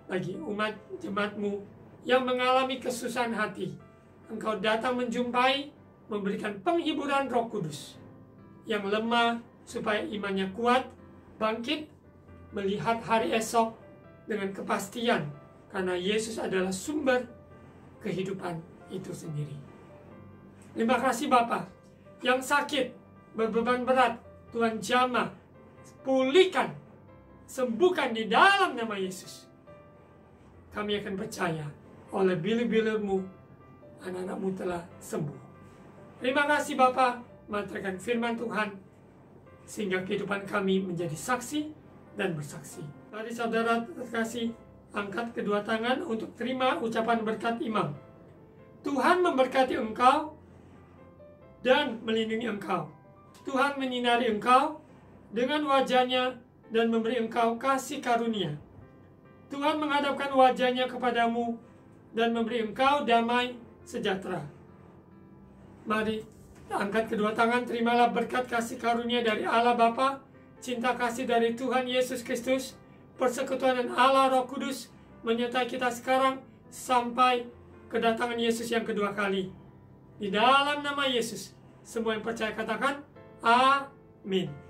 [SPEAKER 3] bagi umat jemaat-Mu yang mengalami kesusahan hati. Engkau datang menjumpai, memberikan penghiburan Roh Kudus. Yang lemah supaya imannya kuat, bangkit, melihat hari esok dengan kepastian, karena Yesus adalah sumber kehidupan itu sendiri. Terima kasih Bapa. Yang sakit, berbeban berat, Tuhan jamah, pulihkan, sembuhkan di dalam nama Yesus. Kami akan percaya oleh bilir-bilirmu, anak-anakmu telah sembuh. Terima kasih Bapa, memantarkan firman Tuhan, sehingga kehidupan kami menjadi saksi dan bersaksi. Mari saudara terkasih, angkat kedua tangan untuk terima ucapan berkat imam. Tuhan memberkati engkau dan melindungi engkau. Tuhan menyinari engkau dengan wajah-Nya dan memberi engkau kasih karunia. Tuhan menghadapkan wajah-Nya kepadamu dan memberi engkau damai sejahtera. Mari angkat kedua tangan, terimalah berkat kasih karunia dari Allah Bapa, cinta kasih dari Tuhan Yesus Kristus, persekutuan dan Allah Roh Kudus menyertai kita sekarang sampai kedatangan Yesus yang kedua kali. Di dalam nama Yesus, semua yang percaya katakan, amin.